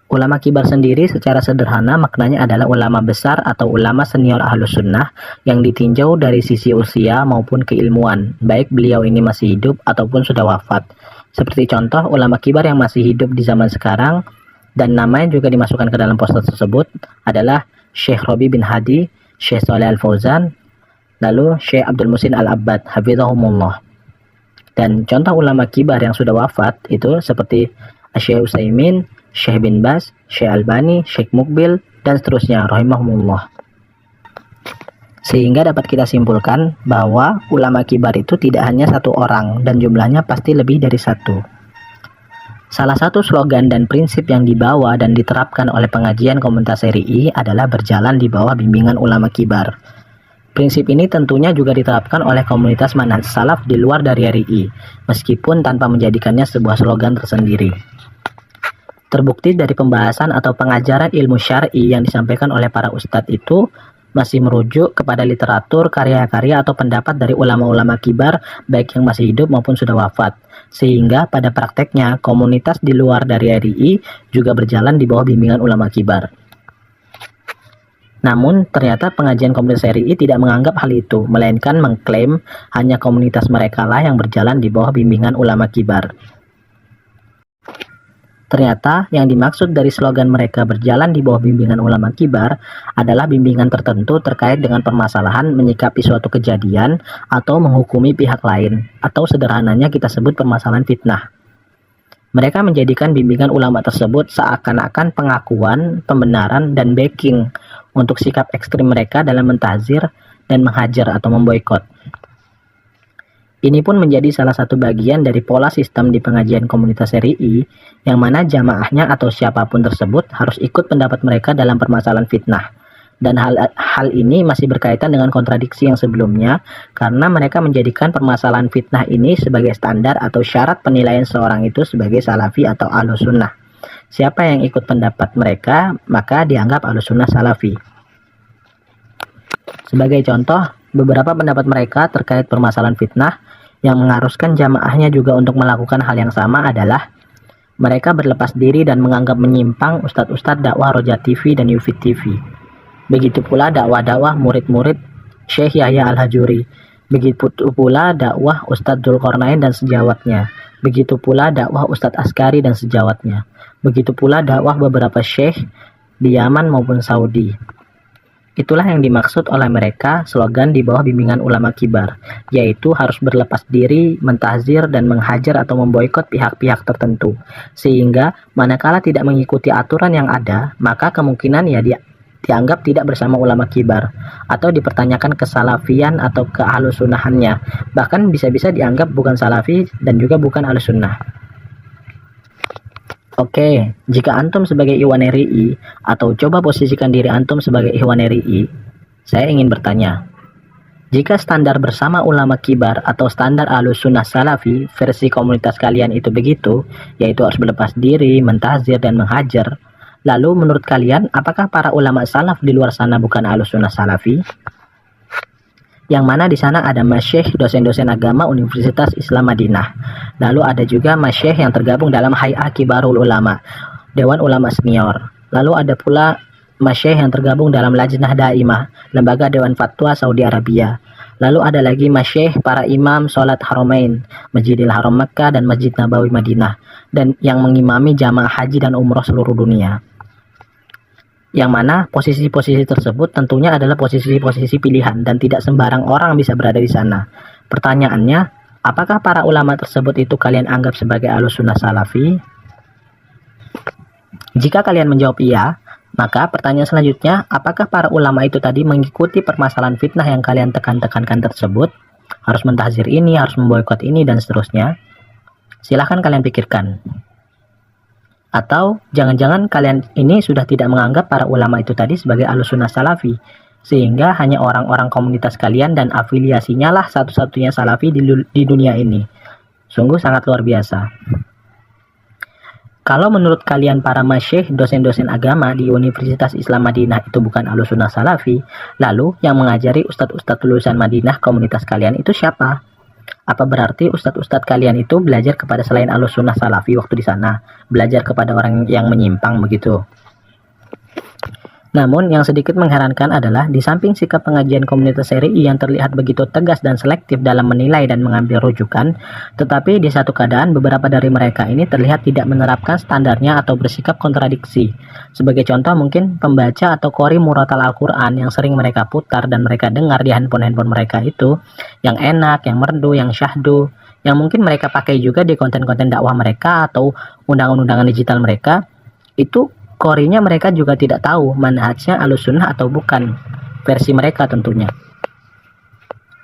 Ulama kibar sendiri secara sederhana maknanya adalah ulama besar atau ulama senior Ahlus Sunnah yang ditinjau dari sisi usia maupun keilmuan, baik beliau ini masih hidup ataupun sudah wafat. Seperti contoh ulama kibar yang masih hidup di zaman sekarang dan namanya juga dimasukkan ke dalam poster tersebut adalah Syekh Robi bin Hadi, Syekh Saleh Al-Fauzan, lalu Syekh Abdul Muhsin Al-Abbad, hafizahumullah. Dan contoh ulama kibar yang sudah wafat itu seperti Syekh Utsaimin, Syekh bin Baz, Syekh Albani, Syekh Mukbil, dan seterusnya, rahimahumullah. Sehingga dapat kita simpulkan bahwa ulama kibar itu tidak hanya satu orang dan jumlahnya pasti lebih dari satu. Salah satu slogan dan prinsip yang dibawa dan diterapkan oleh pengajian komunitas RII adalah berjalan di bawah bimbingan ulama kibar. Prinsip ini tentunya juga diterapkan oleh komunitas manhaj salaf di luar dari RII, meskipun tanpa menjadikannya sebuah slogan tersendiri. Terbukti dari pembahasan atau pengajaran ilmu syar'i yang disampaikan oleh para ustadz itu masih merujuk kepada literatur, karya-karya atau pendapat dari ulama-ulama kibar baik yang masih hidup maupun sudah wafat. Sehingga pada prakteknya komunitas di luar dari RII juga berjalan di bawah bimbingan ulama kibar. Namun ternyata pengajian komunitas RII tidak menganggap hal itu, melainkan mengklaim hanya komunitas mereka lah yang berjalan di bawah bimbingan ulama kibar. Ternyata yang dimaksud dari slogan mereka berjalan di bawah bimbingan ulama kibar adalah bimbingan tertentu terkait dengan permasalahan menyikapi suatu kejadian atau menghukumi pihak lain, atau sederhananya kita sebut permasalahan fitnah. Mereka menjadikan bimbingan ulama tersebut seakan-akan pengakuan, pembenaran, dan backing untuk sikap ekstrim mereka dalam mentahzir dan menghajar atau memboikot. Ini pun menjadi salah satu bagian dari pola sistem di pengajian komunitas RII, yang mana jamaahnya atau siapapun tersebut harus ikut pendapat mereka dalam permasalahan fitnah. Dan hal ini masih berkaitan dengan kontradiksi yang sebelumnya, karena mereka menjadikan permasalahan fitnah ini sebagai standar atau syarat penilaian seorang itu sebagai salafi atau Ahlus Sunnah. Siapa yang ikut pendapat mereka, maka dianggap Ahlus Sunnah Salafi. Sebagai contoh, beberapa pendapat mereka terkait permasalahan fitnah yang mengharuskan jamaahnya juga untuk melakukan hal yang sama adalah mereka berlepas diri dan menganggap menyimpang ustadz-ustadz dakwah Roja TV dan Yufid TV. Begitu pula dakwah-dakwah murid-murid Syekh Yahya Al-Hajuri. Begitu pula dakwah Ustadz Dzulqarnain dan sejawatnya. Begitu pula dakwah Ustadz Askari dan sejawatnya. Begitu pula dakwah beberapa syekh di Yaman maupun Saudi. Itulah yang dimaksud oleh mereka slogan di bawah bimbingan ulama kibar, yaitu harus berlepas diri, mentahzir, dan menghajar atau memboikot pihak-pihak tertentu. Sehingga manakala tidak mengikuti aturan yang ada, maka kemungkinan ya dianggap tidak bersama ulama kibar, atau dipertanyakan kesalafian atau keahlussunnahannya. Bahkan bisa-bisa dianggap bukan salafi dan juga bukan ahlussunnah. Oke, jika antum sebagai ikhwan RII atau coba posisikan diri antum sebagai ikhwan RII, Saya ingin bertanya, jika standar bersama ulama kibar atau standar Ahlussunnah Salafi versi komunitas kalian itu begitu, yaitu harus berlepas diri, mentahzir, dan menghajar, lalu menurut kalian, apakah para ulama salaf di luar sana bukan Ahlussunnah Salafi? Yang mana di sana ada masyayikh, dosen-dosen agama Universitas Islam Madinah. Lalu ada juga masyayikh yang tergabung dalam Hay'ah Kibarul Ulama, Dewan Ulama Senior. Lalu ada pula masyayikh yang tergabung dalam Lajnah Daimah, Lembaga Dewan Fatwa Saudi Arabia. Lalu ada lagi masyayikh para imam sholat Haramain, Masjidil Haram Mekah dan Masjid Nabawi Madinah, dan yang mengimami jamaah haji dan umroh seluruh dunia. Yang mana posisi-posisi tersebut tentunya adalah posisi-posisi pilihan dan tidak sembarang orang bisa berada di sana. Pertanyaannya, apakah para ulama tersebut itu kalian anggap sebagai Ahlussunnah Salafi? Jika kalian menjawab iya, maka pertanyaan selanjutnya, apakah para ulama itu tadi mengikuti permasalahan fitnah yang kalian tekankan tersebut? Harus mentahzir ini, harus memboikot ini, dan seterusnya. Silahkan kalian pikirkan. Atau jangan-jangan kalian ini sudah tidak menganggap para ulama itu tadi sebagai Ahlussunnah Salafi, sehingga hanya orang-orang komunitas kalian dan afiliasinya lah satu-satunya Salafi di dunia ini. Sungguh sangat luar biasa. Kalau menurut kalian para masyayikh, dosen-dosen agama di Universitas Islam Madinah itu bukan Ahlussunnah Salafi, lalu yang mengajari ustadz-ustadz lulusan Madinah komunitas kalian itu siapa? Apa berarti ustadz-ustadz kalian itu belajar kepada selain Ahlussunnah Salafi waktu di sana? Belajar kepada orang yang menyimpang begitu? Namun yang sedikit mengherankan adalah di samping sikap pengajian komunitas RI yang terlihat begitu tegas dan selektif dalam menilai dan mengambil rujukan, tetapi di satu keadaan beberapa dari mereka ini terlihat tidak menerapkan standarnya atau bersikap kontradiksi. Sebagai contoh mungkin pembaca atau qori muratal Al-Quran yang sering mereka putar dan mereka dengar di handphone mereka itu, yang enak, yang merdu, yang syahdu, yang mungkin mereka pakai juga di konten-konten dakwah mereka atau undangan-undangan digital mereka, itu qorinya mereka juga tidak tahu manhajnya Ahlussunnah atau bukan, versi mereka tentunya.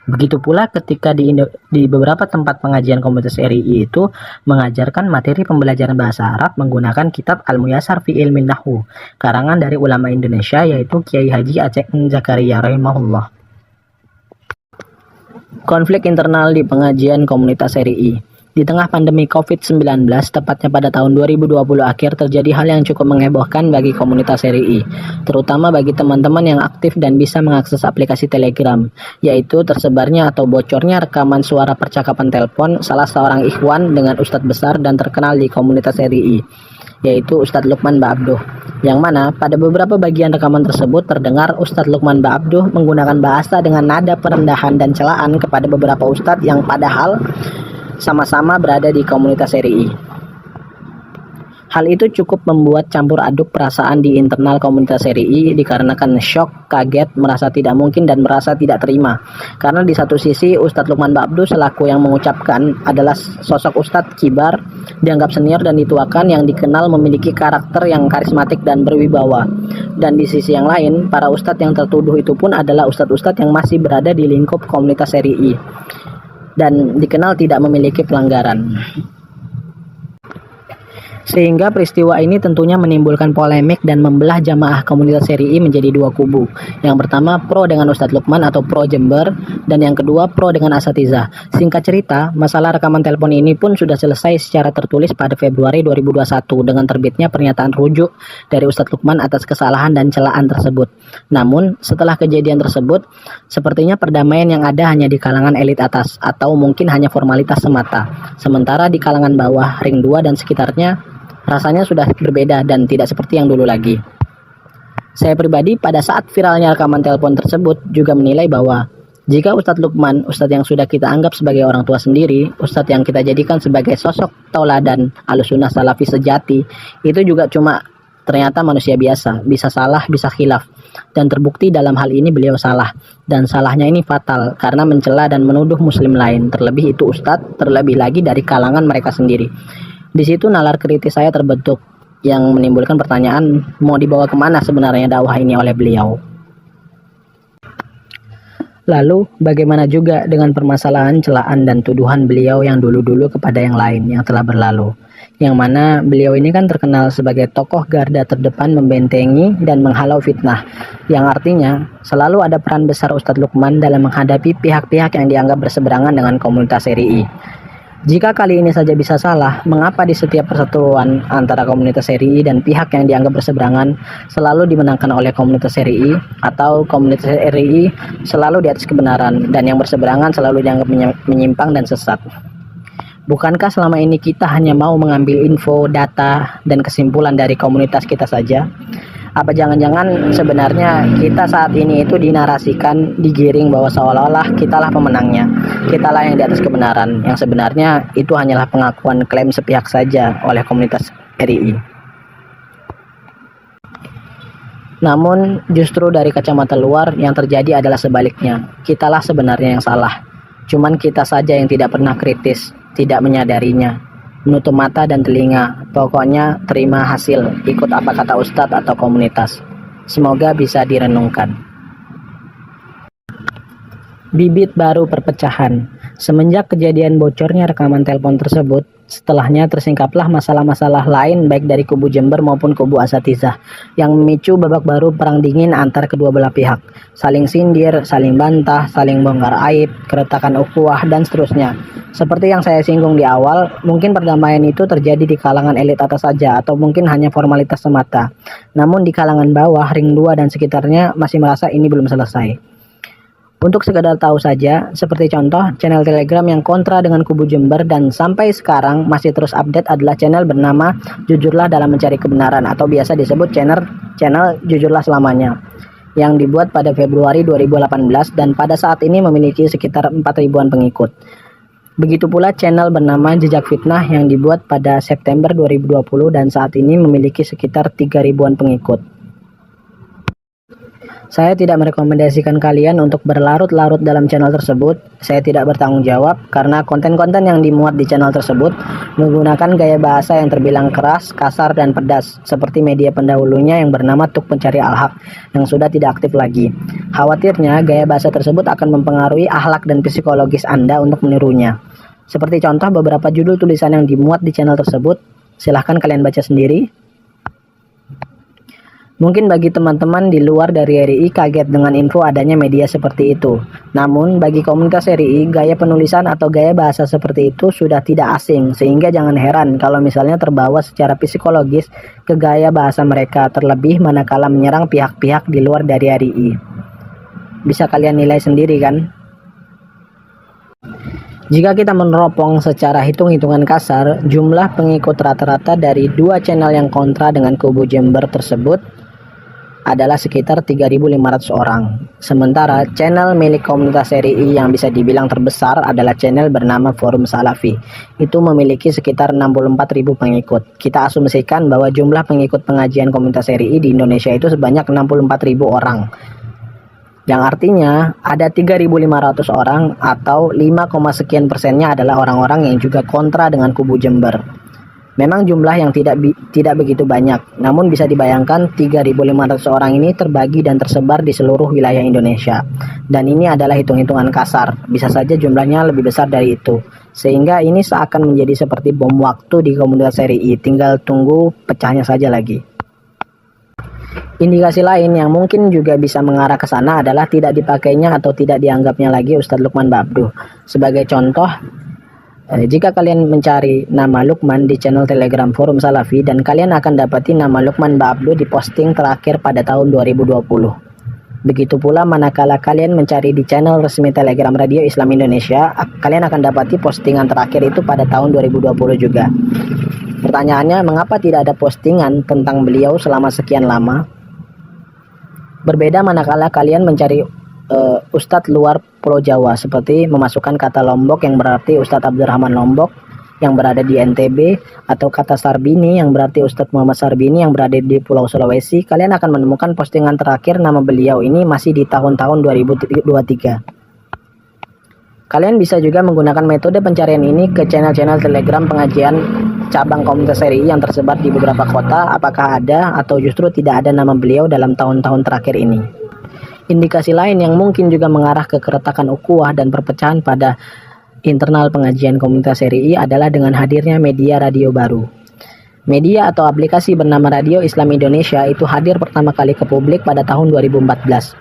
Begitu pula ketika di beberapa tempat pengajian komunitas RI itu mengajarkan materi pembelajaran bahasa Arab menggunakan kitab Al-Muyassar fi Ilmin Nahwu, karangan dari ulama Indonesia yaitu Kiai Haji Aceh Zakaria rahimahullah. Konflik internal di pengajian komunitas RI. Di tengah pandemi COVID-19, tepatnya pada tahun 2020 akhir, terjadi hal yang cukup menghebohkan bagi komunitas RI, terutama bagi teman-teman yang aktif dan bisa mengakses aplikasi Telegram, yaitu tersebarnya atau bocornya rekaman suara percakapan telepon salah seorang ikhwan dengan ustadz besar dan terkenal di komunitas RI, yaitu Ustadz Lukman Ba'abduh, yang mana pada beberapa bagian rekaman tersebut terdengar Ustadz Lukman Ba'abduh menggunakan bahasa dengan nada perendahan dan celaan kepada beberapa ustadz yang padahal sama-sama berada di komunitas RI. Hal itu cukup membuat campur aduk perasaan di internal komunitas RI dikarenakan syok, kaget, merasa tidak mungkin dan merasa tidak terima. Karena di satu sisi Ustadz Lukman Ba'abduh selaku yang mengucapkan adalah sosok Ustadz kibar, dianggap senior dan dituakan yang dikenal memiliki karakter yang karismatik dan berwibawa. Dan di sisi yang lain, para ustadz yang tertuduh itu pun adalah ustadz-ustadz yang masih berada di lingkup komunitas RI dan dikenal tidak memiliki pelanggaran. Sehingga peristiwa ini tentunya menimbulkan polemik dan membelah jamaah komunitas RI menjadi dua kubu. Yang pertama pro dengan Ustadz Lukman atau pro Jember, dan yang kedua pro dengan asatizah. Singkat cerita, masalah rekaman telepon ini pun sudah selesai secara tertulis pada Februari 2021 dengan terbitnya pernyataan rujuk dari Ustadz Lukman atas kesalahan dan celaan tersebut. Namun, setelah kejadian tersebut, sepertinya perdamaian yang ada hanya di kalangan elit atas atau mungkin hanya formalitas semata. Sementara di kalangan bawah, ring 2 dan sekitarnya rasanya sudah berbeda dan tidak seperti yang dulu lagi. Saya pribadi pada saat viralnya rekaman telepon tersebut juga menilai bahwa jika Ustadz Lukman, Ustadz yang sudah kita anggap sebagai orang tua sendiri, Ustadz yang kita jadikan sebagai sosok tauladan Ahlussunnah Salafi sejati, itu juga cuma ternyata manusia biasa, bisa salah, bisa khilaf. Dan terbukti dalam hal ini beliau salah. Dan salahnya ini fatal karena mencela dan menuduh muslim lain, terlebih itu Ustadz, terlebih lagi dari kalangan mereka sendiri. Di situ nalar kritis saya terbentuk yang menimbulkan pertanyaan mau dibawa kemana sebenarnya dakwah ini oleh beliau. Lalu bagaimana juga dengan permasalahan celaan dan tuduhan beliau yang dulu-dulu kepada yang lain yang telah berlalu. yang mana beliau ini kan terkenal sebagai tokoh garda terdepan membentengi dan menghalau fitnah, yang artinya selalu ada peran besar Ustadz Lukman dalam menghadapi pihak-pihak yang dianggap berseberangan dengan komunitas RII. Jika kali ini saja bisa salah, mengapa di setiap perseteruan antara komunitas RII dan pihak yang dianggap berseberangan selalu dimenangkan oleh komunitas RII, atau komunitas RII selalu di atas kebenaran dan yang berseberangan selalu dianggap menyimpang dan sesat? Bukankah selama ini kita hanya mau mengambil info, data, dan kesimpulan dari komunitas kita saja? Apa jangan-jangan sebenarnya kita saat ini itu dinarasikan, digiring bahwa seolah-olah kitalah pemenangnya, kitalah yang di atas kebenaran, yang sebenarnya itu hanyalah pengakuan klaim sepihak saja oleh komunitas RII. Namun justru dari kacamata luar yang terjadi adalah sebaliknya, kitalah sebenarnya yang salah. Cuman kita saja yang tidak pernah kritis, tidak menyadarinya, menutup mata dan telinga. Pokoknya terima hasil, ikut apa kata Ustadz atau komunitas. Semoga bisa direnungkan. Bibit baru perpecahan. Semenjak kejadian bocornya rekaman telepon tersebut, setelahnya tersingkaplah masalah-masalah lain baik dari kubu Jember maupun kubu Asatizah yang memicu babak baru perang dingin antar kedua belah pihak. Saling sindir, saling bantah, saling bongkar aib, keretakan ukhuwah, dan seterusnya. Seperti yang saya singgung di awal, mungkin perdamaian itu terjadi di kalangan elit atas saja atau mungkin hanya formalitas semata. Namun di kalangan bawah, ring 2 dan sekitarnya masih merasa ini belum selesai. Untuk sekedar tahu saja, seperti contoh channel Telegram yang kontra dengan kubu Jember dan sampai sekarang masih terus update adalah channel bernama Jujurlah Dalam Mencari Kebenaran atau biasa disebut channel Jujurlah Selamanya, yang dibuat pada Februari 2018 dan pada saat ini memiliki sekitar 4.000-an pengikut. Begitu pula channel bernama Jejak Fitnah yang dibuat pada September 2020 dan saat ini memiliki sekitar 3.000-an pengikut. Saya tidak merekomendasikan kalian untuk berlarut-larut dalam channel tersebut. Saya tidak bertanggung jawab karena konten-konten yang dimuat di channel tersebut menggunakan gaya bahasa yang terbilang keras, kasar, dan pedas seperti media pendahulunya yang bernama Tuk Pencari Al-Haq yang sudah tidak aktif lagi. Khawatirnya gaya bahasa tersebut akan mempengaruhi akhlak dan psikologis Anda untuk menirunya. Seperti contoh beberapa judul tulisan yang dimuat di channel tersebut, silahkan kalian baca sendiri. Mungkin bagi teman-teman di luar dari RII kaget dengan info adanya media seperti itu. Namun bagi komunitas RII, gaya penulisan atau gaya bahasa seperti itu sudah tidak asing, sehingga jangan heran kalau misalnya terbawa secara psikologis ke gaya bahasa mereka, terlebih manakala menyerang pihak-pihak di luar dari RII. Bisa kalian nilai sendiri kan? Jika kita meneropong secara hitung-hitungan kasar, jumlah pengikut rata-rata dari dua channel yang kontra dengan kubu Jember tersebut adalah sekitar 3.500 orang. Sementara channel milik komunitas RII yang bisa dibilang terbesar adalah channel bernama Forum Salafi. Itu memiliki sekitar 64.000 pengikut. Kita asumsikan bahwa jumlah pengikut pengajian komunitas RII di Indonesia itu sebanyak 64.000 orang. Yang artinya ada 3.500 orang atau 5, sekian persennya adalah orang-orang yang juga kontra dengan kubu Jember. Memang jumlah yang tidak begitu banyak, namun bisa dibayangkan 3.500 orang ini terbagi dan tersebar di seluruh wilayah Indonesia. Dan ini adalah hitung-hitungan kasar, bisa saja jumlahnya lebih besar dari itu. Sehingga ini seakan menjadi seperti bom waktu di komunitas RII, tinggal tunggu pecahnya saja lagi. Indikasi lain yang mungkin juga bisa mengarah ke sana adalah tidak dipakainya atau tidak dianggapnya lagi Ustadz Lukman Ba'abduh. Sebagai contoh, jika kalian mencari nama Lukman di channel Telegram Forum Salafi dan kalian akan dapati nama Lukman Ba'abduh di posting terakhir pada tahun 2020. Begitu pula manakala kalian mencari di channel resmi Telegram Radio Islam Indonesia, kalian akan dapati postingan terakhir itu pada tahun 2020 juga. Pertanyaannya, mengapa tidak ada postingan tentang beliau selama sekian lama? Berbeda manakala kalian mencari Ustadz luar Pulau Jawa, seperti memasukkan kata Lombok yang berarti Ustadz Abdurrahman Lombok yang berada di NTB, atau kata Sarbini yang berarti Ustadz Muhammad Sarbini yang berada di Pulau Sulawesi, kalian akan menemukan postingan terakhir nama beliau ini masih di tahun-tahun 2023. Kalian bisa juga menggunakan metode pencarian ini ke channel-channel Telegram pengajian cabang komunitas RII yang tersebar di beberapa kota, apakah ada atau justru tidak ada nama beliau dalam tahun-tahun terakhir ini. Indikasi lain yang mungkin juga mengarah ke keretakan ukhuwah dan perpecahan pada internal pengajian komunitas RII adalah dengan hadirnya media radio baru. Media atau aplikasi bernama Radio Islam Indonesia itu hadir pertama kali ke publik pada tahun 2014.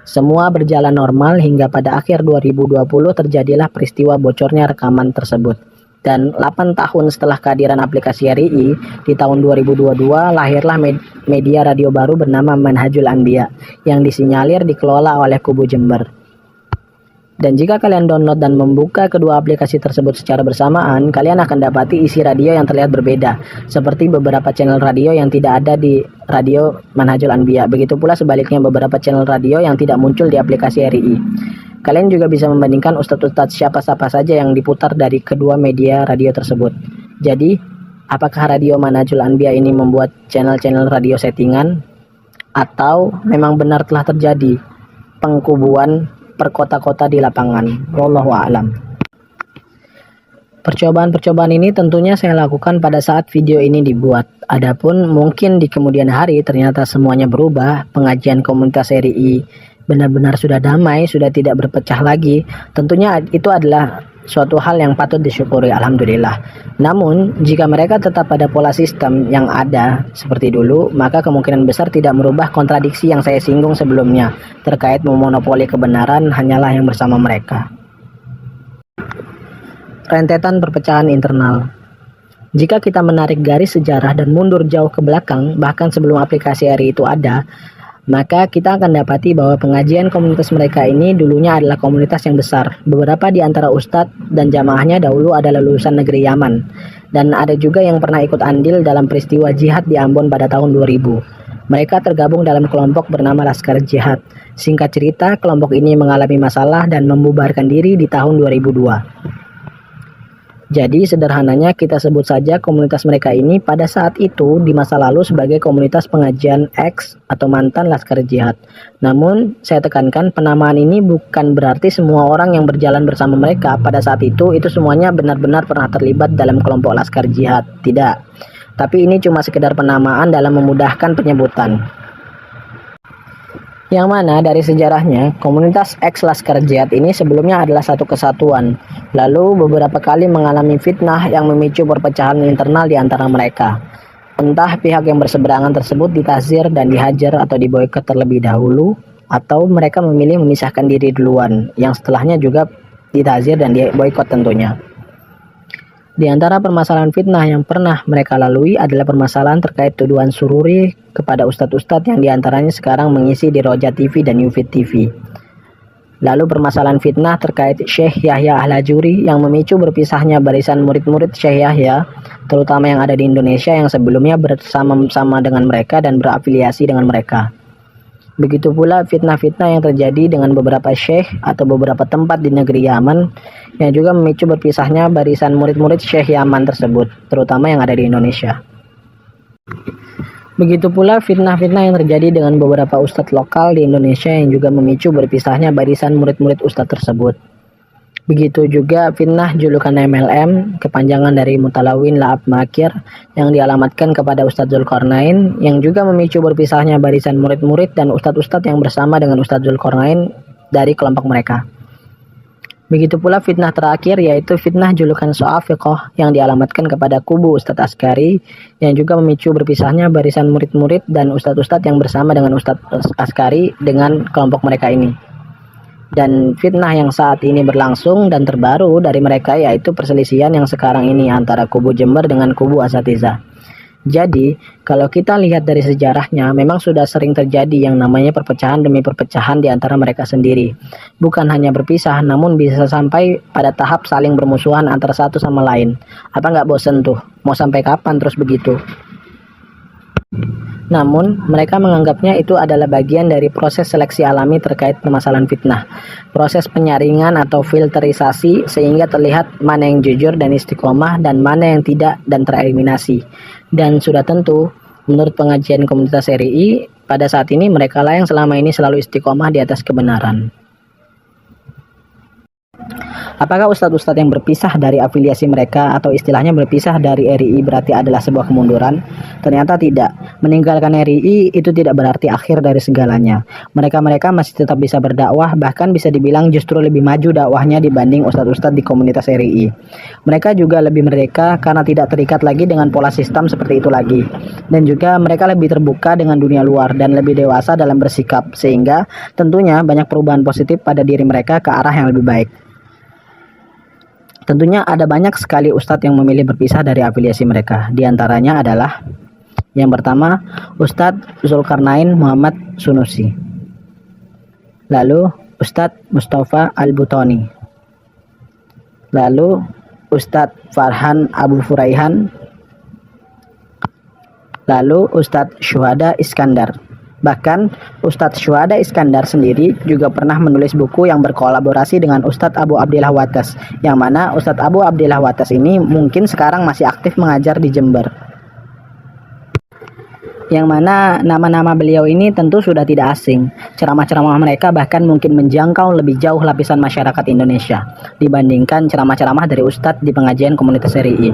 Semua berjalan normal hingga pada akhir 2020 terjadilah peristiwa bocornya rekaman tersebut. Dan 8 tahun setelah kehadiran aplikasi RII, di tahun 2022 lahirlah media radio baru bernama Manhajul Anbiya yang disinyalir dikelola oleh Kubu Jember. Dan jika kalian download dan membuka kedua aplikasi tersebut secara bersamaan, kalian akan dapati isi radio yang terlihat berbeda, seperti beberapa channel radio yang tidak ada di radio Manhajul Anbiya. Begitu pula sebaliknya beberapa channel radio yang tidak muncul di aplikasi RII. Kalian juga bisa membandingkan ustadz-ustadz siapa-siapa saja yang diputar dari kedua media radio tersebut. Jadi, apakah radio Manhajul Anbiya ini membuat channel-channel radio settingan? Atau memang benar telah terjadi pengkubuan per kota-kota di lapangan? Wallahu a'lam. Percobaan-percobaan ini tentunya saya lakukan pada saat video ini dibuat. Adapun mungkin di kemudian hari ternyata semuanya berubah, pengajian komunitas RII benar-benar sudah damai, sudah tidak berpecah lagi. Tentunya itu adalah suatu hal yang patut disyukuri, alhamdulillah. Namun, jika mereka tetap pada pola sistem yang ada seperti dulu, maka kemungkinan besar tidak merubah kontradiksi yang saya singgung sebelumnya terkait memonopoli kebenaran hanyalah yang bersama mereka. Rentetan perpecahan internal. Jika kita menarik garis sejarah dan mundur jauh ke belakang, bahkan sebelum aplikasi RII itu ada, maka kita akan dapati bahwa pengajian komunitas mereka ini dulunya adalah komunitas yang besar. Beberapa di antara ustadz dan jamaahnya dahulu adalah lulusan negeri Yaman. Dan ada juga yang pernah ikut andil dalam peristiwa jihad di Ambon pada tahun 2000. Mereka tergabung dalam kelompok bernama Laskar Jihad. Singkat cerita, kelompok ini mengalami masalah dan membubarkan diri di tahun 2002. Jadi sederhananya kita sebut saja komunitas mereka ini pada saat itu di masa lalu sebagai komunitas pengajian X atau mantan Laskar Jihad. Namun saya tekankan penamaan ini bukan berarti semua orang yang berjalan bersama mereka pada saat itu semuanya benar-benar pernah terlibat dalam kelompok Laskar Jihad. Tidak. Tapi ini cuma sekedar penamaan dalam memudahkan penyebutan. Yang mana dari sejarahnya, komunitas X Laskar Jihad ini sebelumnya adalah satu kesatuan. Lalu beberapa kali mengalami fitnah yang memicu perpecahan internal di antara mereka. Entah pihak yang berseberangan tersebut ditazir dan dihajar atau diboikot terlebih dahulu, atau mereka memilih memisahkan diri duluan, yang setelahnya juga ditazir dan diboikot tentunya. Di antara permasalahan fitnah yang pernah mereka lalui adalah permasalahan terkait tuduhan sururi kepada ustadz-ustadz yang diantaranya sekarang mengisi di Roja TV dan Yufid TV. Lalu permasalahan fitnah terkait Syekh Yahya Al-Hajuri yang memicu berpisahnya barisan murid-murid Syekh Yahya, terutama yang ada di Indonesia yang sebelumnya bersama-sama dengan mereka dan berafiliasi dengan mereka. Begitu pula fitnah-fitnah yang terjadi dengan beberapa syekh atau beberapa tempat di negeri Yaman yang juga memicu berpisahnya barisan murid-murid Syekh Yaman tersebut, terutama yang ada di Indonesia. Begitu pula fitnah-fitnah yang terjadi dengan beberapa ustadz lokal di Indonesia yang juga memicu berpisahnya barisan murid-murid ustadz tersebut. Begitu juga fitnah julukan MLM, kepanjangan dari Mutalawin La'ab Makir, yang dialamatkan kepada Ustadz Zulkarnain, yang juga memicu berpisahnya barisan murid-murid dan ustadz-ustadz yang bersama dengan Ustadz Zulkarnain dari kelompok mereka. Begitu pula fitnah terakhir yaitu fitnah julukan Soal Fiqh yang dialamatkan kepada kubu Ustadz Askari, yang juga memicu berpisahnya barisan murid-murid dan ustadz-ustadz yang bersama dengan Ustadz Askari dengan kelompok mereka ini. Dan fitnah yang saat ini berlangsung dan terbaru dari mereka yaitu perselisihan yang sekarang ini antara kubu Jember dengan kubu Asatizah. Jadi, kalau kita lihat dari sejarahnya, memang sudah sering terjadi yang namanya perpecahan demi perpecahan di antara mereka sendiri. Bukan hanya berpisah, namun bisa sampai pada tahap saling bermusuhan antara satu sama lain. Apa nggak bosen tuh? Mau sampai kapan terus begitu? Namun, mereka menganggapnya itu adalah bagian dari proses seleksi alami terkait permasalahan fitnah. Proses penyaringan atau filterisasi sehingga terlihat mana yang jujur dan istiqomah dan mana yang tidak dan tereliminasi. Dan sudah tentu, menurut pengajian komunitas RII, pada saat ini mereka lah yang selama ini selalu istiqomah di atas kebenaran. Apakah ustadz-ustadz yang berpisah dari afiliasi mereka atau istilahnya berpisah dari RII berarti adalah sebuah kemunduran? Ternyata tidak. Meninggalkan RII itu tidak berarti akhir dari segalanya. Mereka-mereka masih tetap bisa berdakwah, bahkan bisa dibilang justru lebih maju dakwahnya dibanding ustadz-ustadz di komunitas RII. Mereka juga lebih merdeka karena tidak terikat lagi dengan pola sistem seperti itu lagi. Dan juga mereka lebih terbuka dengan dunia luar dan lebih dewasa dalam bersikap, sehingga tentunya banyak perubahan positif pada diri mereka ke arah yang lebih baik. Tentunya ada banyak sekali ustadz yang memilih berpisah dari afiliasi mereka. Di antaranya adalah yang pertama, Ustadz Zulkarnain Muhammad Sunusi. Lalu Ustadz Mustafa Al-Butoni. Lalu Ustadz Farhan Abu Furaihan. Lalu Ustadz Syuhada Iskandar. Bahkan Ustadz Syuhada Iskandar sendiri juga pernah menulis buku yang berkolaborasi dengan Ustadz Abu Abdillah Wattas, yang mana Ustadz Abu Abdillah Wattas ini mungkin sekarang masih aktif mengajar di Jember. Yang mana nama-nama beliau ini tentu sudah tidak asing. Ceramah-ceramah mereka bahkan mungkin menjangkau lebih jauh lapisan masyarakat Indonesia dibandingkan ceramah-ceramah dari Ustadz di pengajian komunitas RII.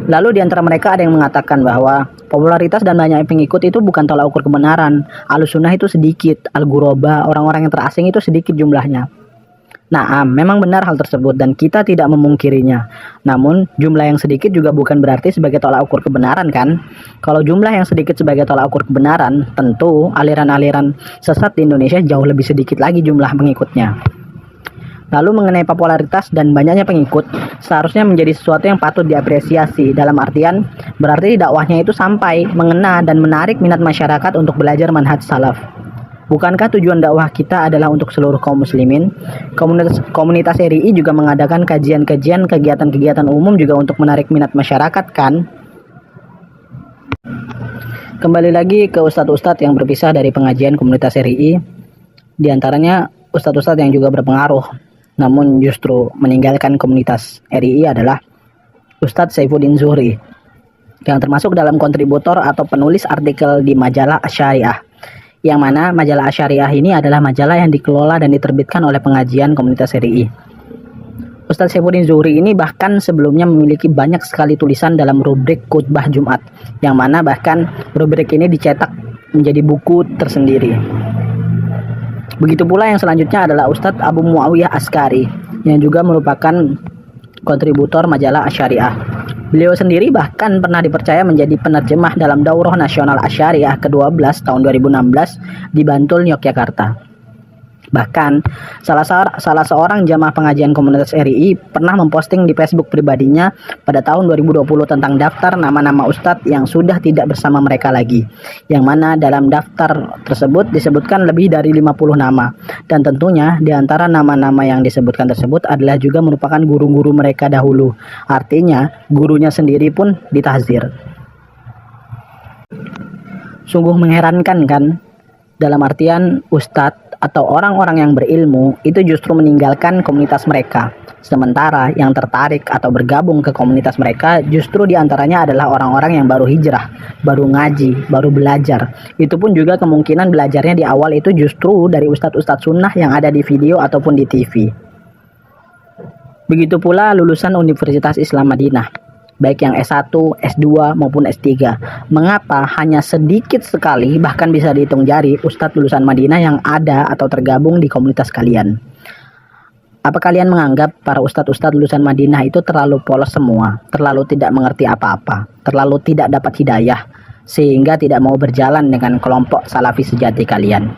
Lalu di antara mereka ada yang mengatakan bahwa popularitas dan banyak pengikut itu bukan tolak ukur kebenaran. Ahlussunnah itu sedikit, al-ghuraba, orang-orang yang terasing itu sedikit jumlahnya. Nah, memang benar hal tersebut dan kita tidak memungkirinya. Namun, jumlah yang sedikit juga bukan berarti sebagai tolak ukur kebenaran kan? Kalau jumlah yang sedikit sebagai tolak ukur kebenaran, tentu aliran-aliran sesat di Indonesia jauh lebih sedikit lagi jumlah pengikutnya. Lalu mengenai popularitas dan banyaknya pengikut, seharusnya menjadi sesuatu yang patut diapresiasi. Dalam artian, berarti dakwahnya itu sampai, mengena, dan menarik minat masyarakat untuk belajar manhaj salaf. Bukankah tujuan dakwah kita adalah untuk seluruh kaum muslimin? Komunitas RII juga mengadakan kajian-kajian, kegiatan-kegiatan umum juga untuk menarik minat masyarakat kan? Kembali lagi ke ustadz-ustadz yang berpisah dari pengajian komunitas RII. Di antaranya ustadz-ustadz yang juga berpengaruh namun justru meninggalkan komunitas RII adalah Ustadz Saifuddin Zuhri, yang termasuk dalam kontributor atau penulis artikel di majalah Asy-Syariah, yang mana majalah Asy-Syariah ini adalah majalah yang dikelola dan diterbitkan oleh pengajian komunitas RII. Ustadz Saifuddin Zuhri ini bahkan sebelumnya memiliki banyak sekali tulisan dalam rubrik khutbah Jumat, yang mana bahkan rubrik ini dicetak menjadi buku tersendiri. Begitu pula yang selanjutnya adalah Ustadz Abu Muawiyah Askari, yang juga merupakan kontributor majalah Asy-Syariah. Beliau sendiri bahkan pernah dipercaya menjadi penerjemah dalam Daurah Nasional Asy-Syariah ke-12 tahun 2016 di Bantul, Yogyakarta. Bahkan, salah seorang jamaah pengajian komunitas RII pernah memposting di Facebook pribadinya pada tahun 2020 tentang daftar nama-nama ustadz yang sudah tidak bersama mereka lagi. Yang mana dalam daftar tersebut disebutkan lebih dari 50 nama. Dan tentunya di antara nama-nama yang disebutkan tersebut adalah juga merupakan guru-guru mereka dahulu. Artinya, gurunya sendiri pun ditahzir. Sungguh mengherankan kan? Dalam artian ustadz atau orang-orang yang berilmu itu justru meninggalkan komunitas mereka. Sementara yang tertarik atau bergabung ke komunitas mereka justru diantaranya adalah orang-orang yang baru hijrah, baru ngaji, baru belajar. Itu pun juga kemungkinan belajarnya di awal itu justru dari ustadz-ustadz sunnah yang ada di video ataupun di TV. Begitu pula lulusan Universitas Islam Madinah, baik yang S1, S2 maupun S3. Mengapa hanya sedikit sekali, bahkan bisa dihitung jari, ustadz lulusan Madinah yang ada atau tergabung di komunitas kalian? Apa kalian menganggap para ustadz-ustadz lulusan Madinah itu terlalu polos semua, terlalu tidak mengerti apa-apa, terlalu tidak dapat hidayah, sehingga tidak mau berjalan dengan kelompok salafi sejati kalian?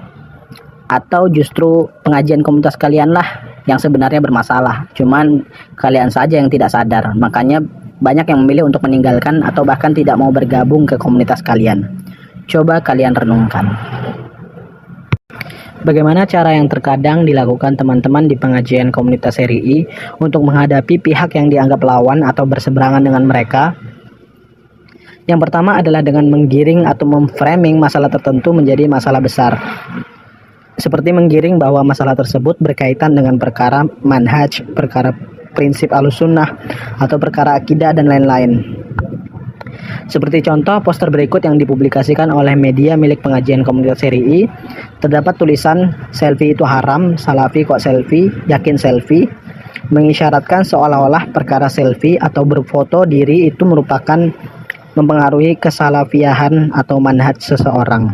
Atau justru pengajian komunitas kalianlah yang sebenarnya bermasalah, cuman kalian saja yang tidak sadar, makanya banyak yang memilih untuk meninggalkan atau bahkan tidak mau bergabung ke komunitas kalian. Coba kalian renungkan. Bagaimana cara yang terkadang dilakukan teman-teman di pengajian komunitas RII untuk menghadapi pihak yang dianggap lawan atau berseberangan dengan mereka? Yang pertama adalah dengan menggiring atau memframing masalah tertentu menjadi masalah besar. Seperti menggiring bahwa masalah tersebut berkaitan dengan perkara manhaj, perkara prinsip Ahlussunnah, atau perkara akidah dan lain-lain. Seperti contoh poster berikut yang dipublikasikan oleh media milik pengajian komunitas RII, terdapat tulisan selfie itu haram, salafi kok selfie, yakin selfie. mengisyaratkan seolah-olah perkara selfie atau berfoto diri itu merupakan mempengaruhi kesalafiahan atau manhaj seseorang.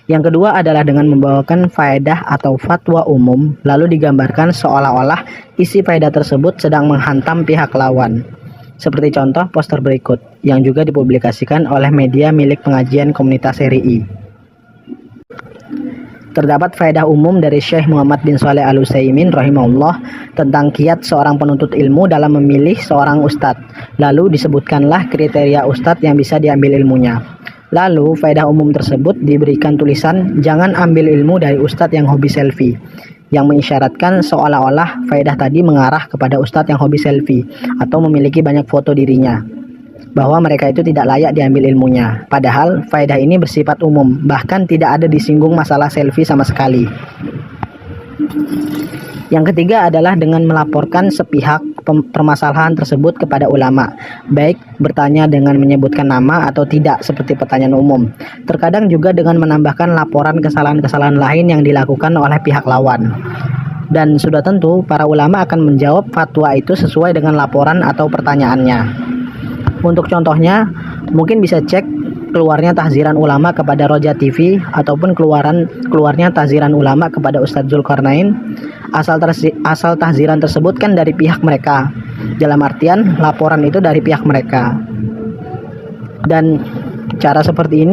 Yang kedua adalah dengan membawakan faedah atau fatwa umum, lalu digambarkan seolah-olah isi faedah tersebut sedang menghantam pihak lawan. Seperti contoh poster berikut, yang juga dipublikasikan oleh media milik pengajian komunitas RII. Terdapat faedah umum dari Syekh Muhammad bin Shalih Al-Utsaimin rahimahullah tentang kiat seorang penuntut ilmu dalam memilih seorang ustadz. Lalu disebutkanlah kriteria ustadz yang bisa diambil ilmunya. Lalu faedah umum tersebut diberikan tulisan jangan ambil ilmu dari ustadz yang hobi selfie, yang mengisyaratkan seolah-olah faedah tadi mengarah kepada ustadz yang hobi selfie atau memiliki banyak foto dirinya, bahwa mereka itu tidak layak diambil ilmunya. Padahal faedah ini bersifat umum, bahkan tidak ada disinggung masalah selfie sama sekali. Yang ketiga adalah dengan melaporkan sepihak permasalahan tersebut kepada ulama, baik bertanya dengan menyebutkan nama atau tidak seperti pertanyaan umum. Terkadang juga dengan menambahkan laporan kesalahan-kesalahan lain yang dilakukan oleh pihak lawan. Dan sudah tentu para ulama akan menjawab fatwa itu sesuai dengan laporan atau pertanyaannya. Untuk contohnya, mungkin bisa cek keluarnya tahziran ulama kepada Roja TV ataupun keluarnya tahziran ulama kepada Ustadz Zulkarnain. Asal tahziran tersebut kan dari pihak mereka. Dalam artian laporan itu dari pihak mereka. Dan cara seperti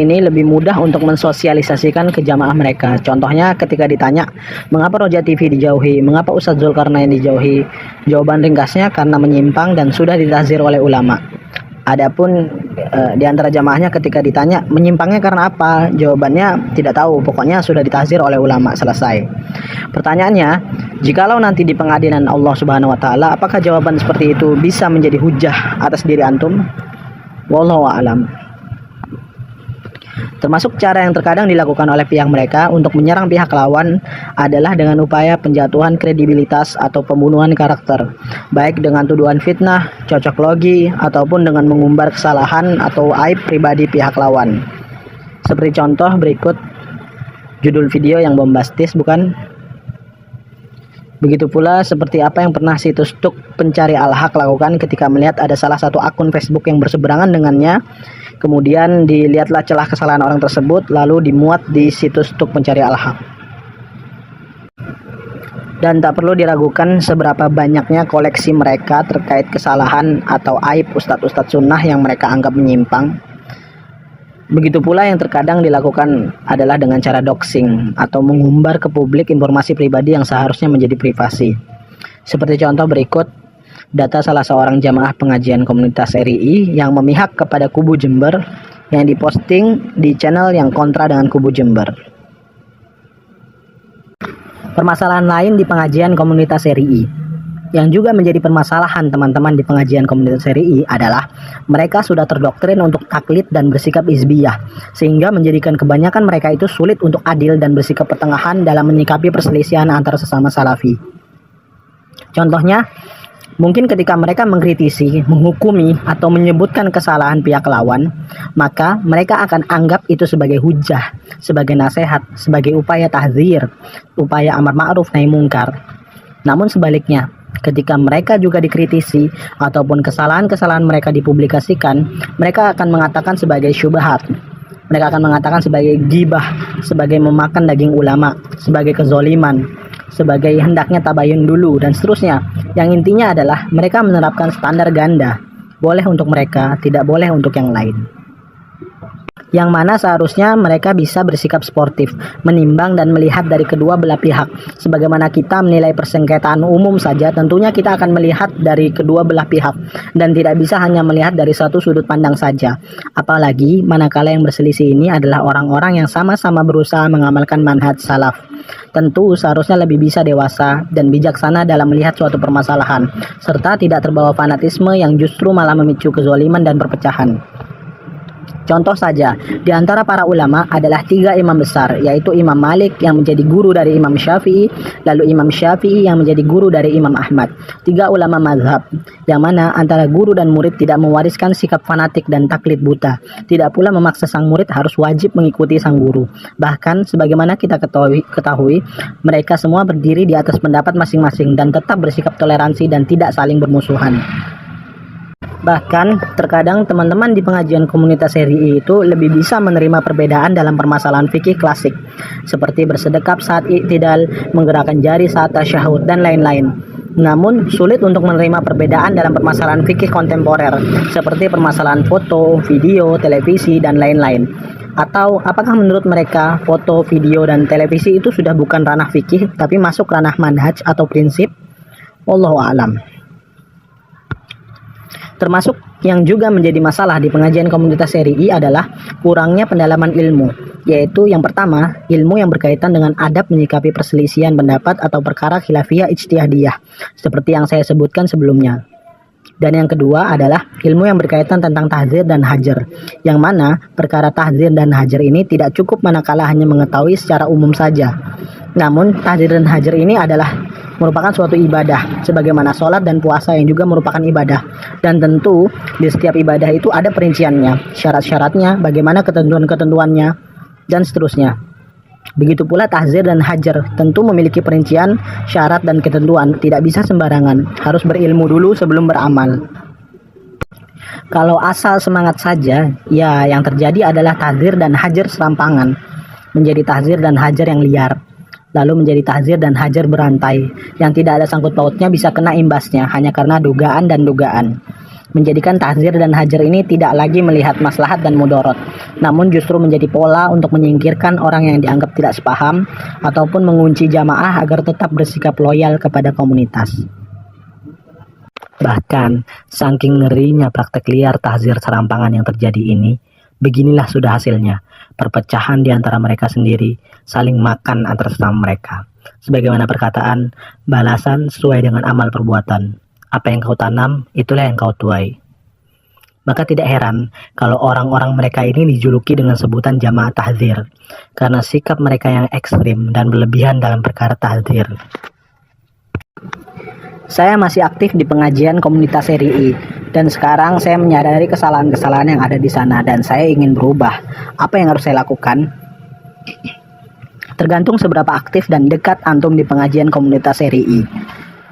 ini lebih mudah untuk mensosialisasikan ke jamaah mereka. Contohnya ketika ditanya, mengapa Roja TV dijauhi? Mengapa Ustadz Zulkarnain dijauhi? Jawaban ringkasnya karena menyimpang dan sudah ditahzir oleh ulama. Adapun di antara jamaahnya ketika ditanya, menyimpangnya karena apa? Jawabannya tidak tahu, pokoknya sudah ditahzir oleh ulama, selesai. Pertanyaannya, jikalau nanti di pengadilan Allah Subhanahu wa taala, apakah jawaban seperti itu bisa menjadi hujah atas diri antum? Wallahu a'lam. Termasuk cara yang terkadang dilakukan oleh pihak mereka untuk menyerang pihak lawan adalah dengan upaya penjatuhan kredibilitas atau pembunuhan karakter, baik dengan tuduhan fitnah, cocok logi, ataupun dengan mengumbar kesalahan atau aib pribadi pihak lawan. Seperti contoh berikut judul video yang bombastis, bukan? Begitu pula seperti apa yang pernah situs Tuk Pencari Al-Haq lakukan ketika melihat ada salah satu akun Facebook yang berseberangan dengannya. Kemudian dilihatlah celah kesalahan orang tersebut, lalu dimuat di situs Tuk Pencari Al-Haq. Dan tak perlu diragukan seberapa banyaknya koleksi mereka terkait kesalahan atau aib ustadz-ustadz sunnah yang mereka anggap menyimpang. Begitu pula yang terkadang dilakukan adalah dengan cara doxing atau mengumbar ke publik informasi pribadi yang seharusnya menjadi privasi. Seperti contoh berikut, data salah seorang jamaah pengajian komunitas RII yang memihak kepada kubu Jember yang diposting di channel yang kontra dengan kubu Jember. Permasalahan lain di pengajian komunitas RII yang juga menjadi permasalahan teman-teman di pengajian komunitas RII adalah mereka sudah terdoktrin untuk taklid dan bersikap hizbiyah, sehingga menjadikan kebanyakan mereka itu sulit untuk adil dan bersikap pertengahan dalam menyikapi perselisihan antara sesama salafi. Contohnya, mungkin ketika mereka mengkritisi, menghukumi, atau menyebutkan kesalahan pihak lawan, maka mereka akan anggap itu sebagai hujah, sebagai nasihat, sebagai upaya tahzir, upaya amar ma'ruf nahi mungkar. Namun sebaliknya, ketika mereka juga dikritisi ataupun kesalahan-kesalahan mereka dipublikasikan, mereka akan mengatakan sebagai syubhat. Mereka akan mengatakan sebagai gibah, sebagai memakan daging ulama, sebagai kezoliman, sebagai hendaknya tabayun dulu, dan seterusnya. Yang intinya adalah mereka menerapkan standar ganda. Boleh untuk mereka, tidak boleh untuk yang lain. Yang mana seharusnya mereka bisa bersikap sportif, menimbang dan melihat dari kedua belah pihak. Sebagaimana kita menilai persengketaan umum saja, tentunya kita akan melihat dari kedua belah pihak dan tidak bisa hanya melihat dari satu sudut pandang saja. Apalagi manakala yang berselisih ini adalah orang-orang yang sama-sama berusaha mengamalkan manhaj salaf. Tentu seharusnya lebih bisa dewasa dan bijaksana dalam melihat suatu permasalahan, serta tidak terbawa fanatisme yang justru malah memicu kezaliman dan perpecahan. Contoh saja, di antara para ulama adalah 3 imam besar, yaitu Imam Malik yang menjadi guru dari Imam Syafi'i, lalu Imam Syafi'i yang menjadi guru dari Imam Ahmad. 3 ulama mazhab, yang mana antara guru dan murid tidak mewariskan sikap fanatik dan taklid buta. Tidak pula memaksa sang murid harus wajib mengikuti sang guru. Bahkan, sebagaimana kita ketahui, mereka semua berdiri di atas pendapat masing-masing dan tetap bersikap toleransi dan tidak saling bermusuhan. Bahkan, terkadang teman-teman di pengajian komunitas RII itu lebih bisa menerima perbedaan dalam permasalahan fikih klasik, seperti bersedekap saat i'tidal, menggerakkan jari saat tasyahud, dan lain-lain. Namun, sulit untuk menerima perbedaan dalam permasalahan fikih kontemporer, seperti permasalahan foto, video, televisi, dan lain-lain. Atau, apakah menurut mereka, foto, video, dan televisi itu sudah bukan ranah fikih, tapi masuk ranah manhaj atau prinsip? Wallahu a'lam. Termasuk yang juga menjadi masalah di pengajian komunitas RII adalah kurangnya pendalaman ilmu, yaitu yang pertama, ilmu yang berkaitan dengan adab menyikapi perselisihan pendapat atau perkara khilafiyah ijtihadiyah, seperti yang saya sebutkan sebelumnya. Dan yang kedua adalah ilmu yang berkaitan tentang tahdzir dan hajar, yang mana perkara tahdzir dan hajar ini tidak cukup manakala hanya mengetahui secara umum saja. Namun, tahdzir dan hajar ini adalah merupakan suatu ibadah, sebagaimana sholat dan puasa yang juga merupakan ibadah. Dan tentu, di setiap ibadah itu ada perinciannya, syarat-syaratnya, bagaimana ketentuan-ketentuannya, dan seterusnya. Begitu pula tahdzir dan hajar, tentu memiliki perincian, syarat, dan ketentuan, tidak bisa sembarangan, harus berilmu dulu sebelum beramal. Kalau asal semangat saja, ya yang terjadi adalah tahdzir dan hajar serampangan, menjadi tahdzir dan hajar yang liar. Lalu menjadi tahdzir dan hajar berantai, yang tidak ada sangkut pautnya bisa kena imbasnya hanya karena dugaan dan dugaan. Menjadikan tahdzir dan hajar ini tidak lagi melihat maslahat dan mudarat, namun justru menjadi pola untuk menyingkirkan orang yang dianggap tidak sepaham, ataupun mengunci jamaah agar tetap bersikap loyal kepada komunitas. Bahkan, saking ngerinya praktek liar tahdzir serampangan yang terjadi ini, beginilah sudah hasilnya, perpecahan di antara mereka sendiri, saling makan antar sesama mereka. Sebagaimana perkataan, balasan sesuai dengan amal perbuatan. Apa yang kau tanam, itulah yang kau tuai. Maka tidak heran kalau orang-orang mereka ini dijuluki dengan sebutan jamaah tahdzir, karena sikap mereka yang ekstrim dan berlebihan dalam perkara tahdzir. Saya masih aktif di pengajian komunitas RII, dan sekarang saya menyadari kesalahan-kesalahan yang ada di sana, dan saya ingin berubah. Apa yang harus saya lakukan? Tergantung seberapa aktif dan dekat antum di pengajian komunitas RII.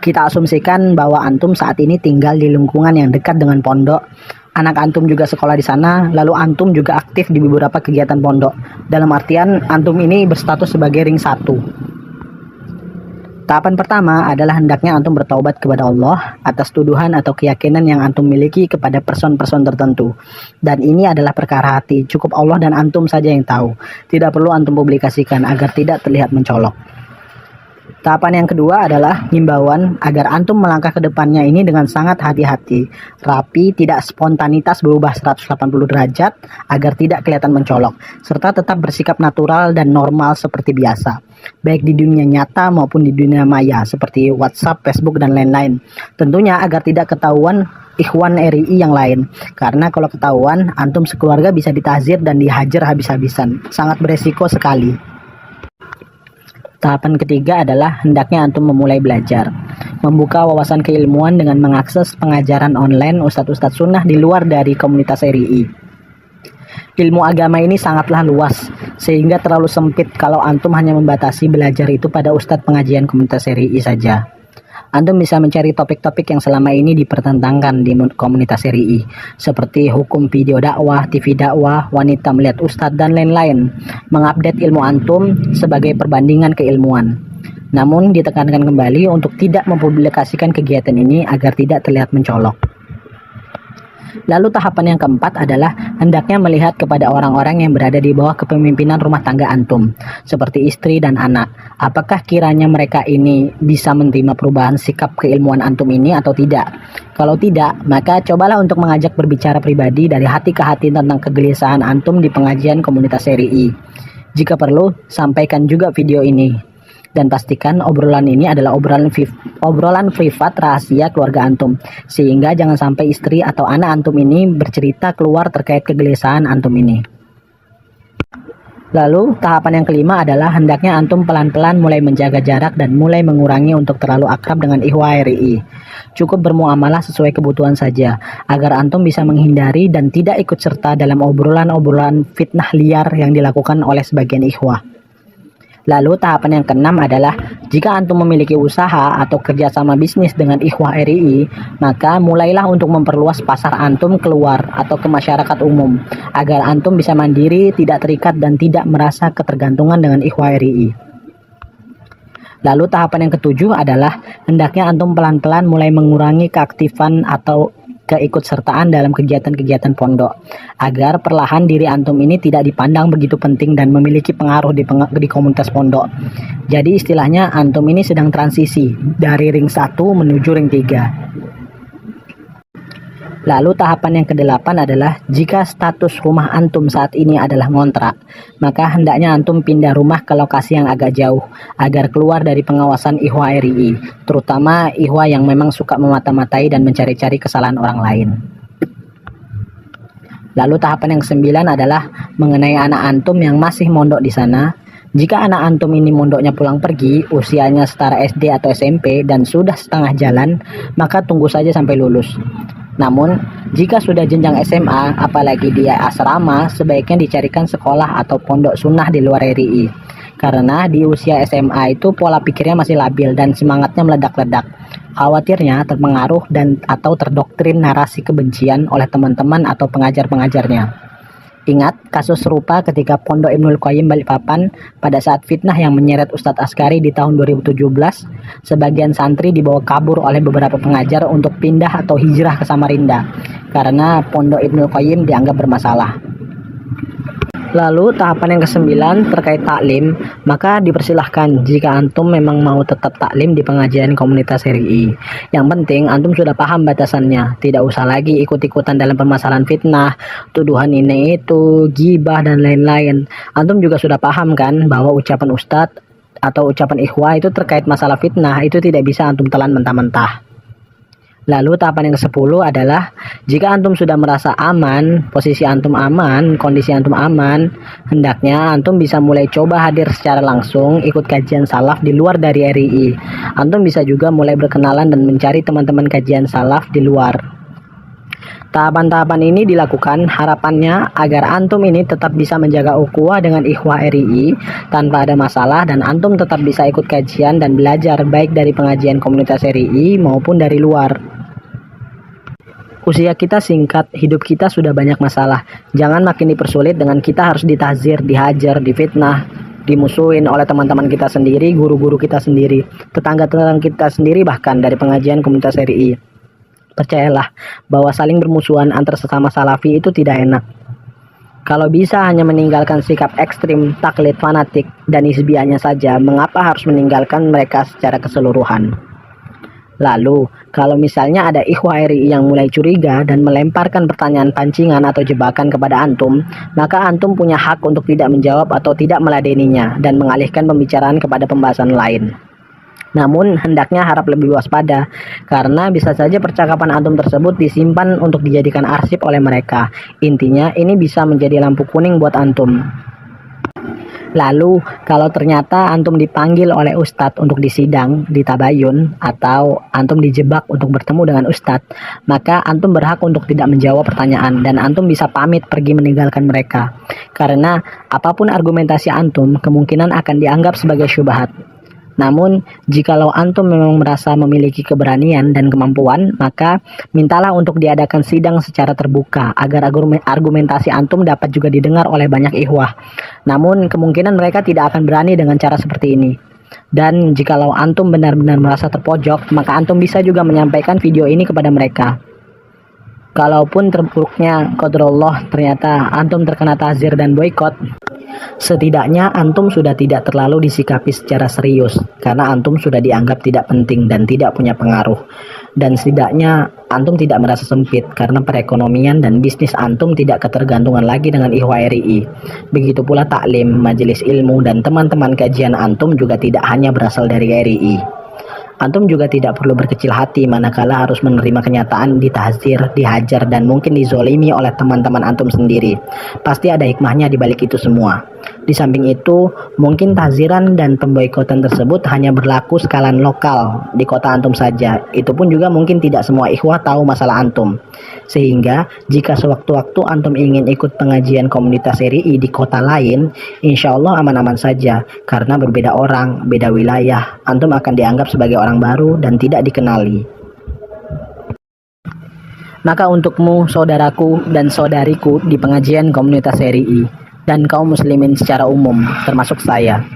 Kita asumsikan bahwa antum saat ini tinggal di lingkungan yang dekat dengan pondok, anak antum juga sekolah di sana, lalu antum juga aktif di beberapa kegiatan pondok. Dalam artian, antum ini berstatus sebagai ring 1. Tahapan pertama adalah hendaknya antum bertaubat kepada Allah atas tuduhan atau keyakinan yang antum miliki kepada person-person tertentu. Dan ini adalah perkara hati, cukup Allah dan antum saja yang tahu. Tidak perlu antum publikasikan agar tidak terlihat mencolok. Tahapan yang kedua adalah himbauan agar antum melangkah ke depannya ini dengan sangat hati-hati, rapi, tidak spontanitas berubah 180 derajat agar tidak kelihatan mencolok, serta tetap bersikap natural dan normal seperti biasa, baik di dunia nyata maupun di dunia maya seperti WhatsApp, Facebook, dan lain-lain. Tentunya agar tidak ketahuan ikhwan RII yang lain, karena kalau ketahuan antum sekeluarga bisa ditazir dan dihajar habis-habisan, sangat beresiko sekali. Tahapan ketiga adalah hendaknya antum memulai belajar, membuka wawasan keilmuan dengan mengakses pengajaran online ustadz-ustadz sunnah di luar dari komunitas RII. Ilmu agama ini sangatlah luas, sehingga terlalu sempit kalau antum hanya membatasi belajar itu pada ustadz pengajian komunitas RII saja. Antum bisa mencari topik-topik yang selama ini dipertentangkan di komunitas RII, seperti hukum video dakwah, TV dakwah, wanita melihat ustadz, dan lain-lain. Mengupdate ilmu antum sebagai perbandingan keilmuan. Namun ditekankan kembali untuk tidak mempublikasikan kegiatan ini agar tidak terlihat mencolok. Lalu tahapan yang keempat adalah hendaknya melihat kepada orang-orang yang berada di bawah kepemimpinan rumah tangga antum, seperti istri dan anak. Apakah kiranya mereka ini bisa menerima perubahan sikap keilmuan antum ini atau tidak? Kalau tidak, maka cobalah untuk mengajak berbicara pribadi dari hati ke hati tentang kegelisahan antum di pengajian komunitas RII. Jika perlu, sampaikan juga video ini. Dan pastikan obrolan ini adalah obrolan privat rahasia keluarga antum, sehingga jangan sampai istri atau anak antum ini bercerita keluar terkait kegelisahan antum ini. Lalu tahapan yang kelima adalah hendaknya antum pelan-pelan mulai menjaga jarak dan mulai mengurangi untuk terlalu akrab dengan ikhwah RII. Cukup bermuamalah sesuai kebutuhan saja, agar antum bisa menghindari dan tidak ikut serta dalam obrolan-obrolan fitnah liar yang dilakukan oleh sebagian ikhwah. Lalu tahapan yang keenam adalah jika antum memiliki usaha atau kerjasama bisnis dengan ikhwah RII, maka mulailah untuk memperluas pasar antum keluar atau ke masyarakat umum, agar antum bisa mandiri, tidak terikat dan tidak merasa ketergantungan dengan ikhwah RII. Lalu tahapan yang ketujuh adalah hendaknya antum pelan-pelan mulai mengurangi keaktifan atau keikutsertaan dalam kegiatan-kegiatan pondok, agar perlahan diri antum ini tidak dipandang begitu penting dan memiliki pengaruh di komunitas pondok. Jadi istilahnya antum ini sedang transisi dari ring 1 menuju ring 3. Lalu tahapan yang kedelapan adalah jika status rumah antum saat ini adalah ngontrak, maka hendaknya antum pindah rumah ke lokasi yang agak jauh agar keluar dari pengawasan ikhwah RII, terutama ikhwah yang memang suka memata-matai dan mencari-cari kesalahan orang lain. Lalu tahapan yang kesembilan adalah mengenai anak antum yang masih mondok di sana. Jika anak antum ini mondoknya pulang pergi, usianya setara SD atau SMP dan sudah setengah jalan, maka tunggu saja sampai lulus. Namun, jika sudah jenjang SMA, apalagi dia asrama, sebaiknya dicarikan sekolah atau pondok sunnah di luar RII. Karena di usia SMA itu pola pikirnya masih labil dan semangatnya meledak-ledak. Khawatirnya terpengaruh dan atau terdoktrin narasi kebencian oleh teman-teman atau pengajar-pengajarnya. Ingat kasus serupa ketika Pondok Ibnul Qayyim Balikpapan pada saat fitnah yang menyeret Ustadz Askari di tahun 2017, sebagian santri dibawa kabur oleh beberapa pengajar untuk pindah atau hijrah ke Samarinda karena Pondok Ibnul Qayyim dianggap bermasalah. Lalu tahapan yang kesembilan terkait taklim, maka dipersilahkan jika antum memang mau tetap taklim di pengajian komunitas RII. Yang penting antum sudah paham batasannya, tidak usah lagi ikut-ikutan dalam permasalahan fitnah, tuduhan ini itu, gibah dan lain-lain. Antum juga sudah paham kan bahwa ucapan ustadz atau ucapan ikhwah itu terkait masalah fitnah itu tidak bisa antum telan mentah-mentah. Lalu tahapan yang ke-10 adalah jika antum sudah merasa aman, posisi antum aman, kondisi antum aman, hendaknya antum bisa mulai coba hadir secara langsung ikut kajian salaf di luar dari RII. Antum bisa juga mulai berkenalan dan mencari teman-teman kajian salaf di luar. Tahapan-tahapan ini dilakukan harapannya agar antum ini tetap bisa menjaga ukhuwah dengan ikhwah RII tanpa ada masalah dan antum tetap bisa ikut kajian dan belajar baik dari pengajian komunitas RII maupun dari luar. Usia kita singkat, hidup kita sudah banyak masalah. Jangan makin dipersulit dengan kita harus ditazir, dihajar, difitnah, dimusuhin oleh teman-teman kita sendiri, guru-guru kita sendiri, tetangga-tetangga kita sendiri, bahkan dari pengajian komunitas RII. Percayalah bahwa saling bermusuhan antar sesama salafi itu tidak enak. Kalau bisa hanya meninggalkan sikap ekstrim, taklid, fanatik, dan hisbiahnya saja, mengapa harus meninggalkan mereka secara keseluruhan? Lalu, kalau misalnya ada ikhwah RII yang mulai curiga dan melemparkan pertanyaan pancingan atau jebakan kepada antum, maka antum punya hak untuk tidak menjawab atau tidak meladeninya dan mengalihkan pembicaraan kepada pembahasan lain. Namun, hendaknya harap lebih waspada, karena bisa saja percakapan antum tersebut disimpan untuk dijadikan arsip oleh mereka. Intinya, ini bisa menjadi lampu kuning buat antum. Lalu, kalau ternyata antum dipanggil oleh ustadz untuk disidang di tabayun, atau antum dijebak untuk bertemu dengan ustadz, maka antum berhak untuk tidak menjawab pertanyaan, dan antum bisa pamit pergi meninggalkan mereka. Karena, apapun argumentasi antum, kemungkinan akan dianggap sebagai syubhat. Namun, jikalau antum memang merasa memiliki keberanian dan kemampuan, maka mintalah untuk diadakan sidang secara terbuka agar argumentasi antum dapat juga didengar oleh banyak ikhwah. Namun, kemungkinan mereka tidak akan berani dengan cara seperti ini. Dan jikalau antum benar-benar merasa terpojok, maka antum bisa juga menyampaikan video ini kepada mereka. Kalaupun terburuknya qadarullah ternyata antum terkena tazir dan boikot, Setidaknya antum sudah tidak terlalu disikapi secara serius karena antum sudah dianggap tidak penting dan tidak punya pengaruh. Dan setidaknya antum tidak merasa sempit karena perekonomian dan bisnis antum tidak ketergantungan lagi dengan Ikhwah RII. Begitu pula taklim, majelis ilmu dan teman-teman kajian antum juga tidak hanya berasal dari RII. Antum juga tidak perlu berkecil hati manakala harus menerima kenyataan ditahzir, dihajar, dan mungkin dizolimi oleh teman-teman antum sendiri. Pasti ada hikmahnya di balik itu semua. Di samping itu, mungkin tahziran dan pemboikotan tersebut hanya berlaku skalan lokal di kota antum saja. Itu pun juga mungkin tidak semua ikhwah tahu masalah antum. Sehingga, jika sewaktu-waktu antum ingin ikut pengajian komunitas RII di kota lain, insya Allah aman-aman saja. Karena berbeda orang, beda wilayah, antum akan dianggap sebagai orang baru dan tidak dikenali. Maka untukmu, saudaraku dan saudariku di pengajian komunitas RII dan kaum muslimin secara umum, termasuk saya,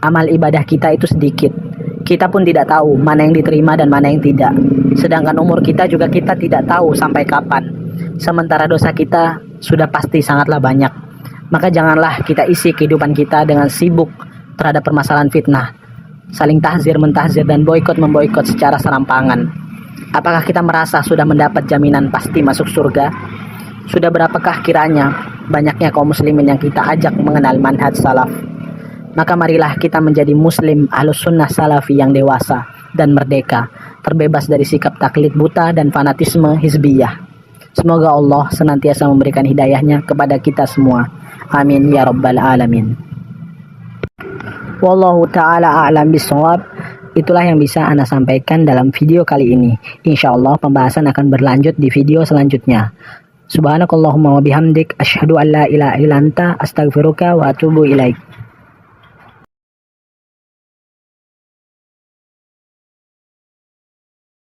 amal ibadah kita itu sedikit. Kita pun tidak tahu mana yang diterima dan mana yang tidak. Sedangkan umur kita juga kita tidak tahu sampai kapan. Sementara dosa kita sudah pasti sangatlah banyak. Maka janganlah kita isi kehidupan kita dengan sibuk terhadap permasalahan fitnah, saling tahzir, mentahzir, dan boikot-memboikot secara serampangan. Apakah kita merasa sudah mendapat jaminan pasti masuk surga? Sudah berapakah kiranya banyaknya kaum muslimin yang kita ajak mengenal manhaj salaf? Maka marilah kita menjadi muslim ahlus sunnah salafi yang dewasa dan merdeka, terbebas dari sikap taklid buta dan fanatisme hizbiyah. Semoga Allah senantiasa memberikan hidayahnya kepada kita semua. Amin ya rabbal alamin. Wallahu ta'ala a'lam bishawab. Itulah yang bisa Ana sampaikan dalam video kali ini. Insya Allah pembahasan akan berlanjut di video selanjutnya. Subhanakallahumma wa bihamdik, asyhadu an la ilaha illa anta, astaghfiruka wa atubu ilaik.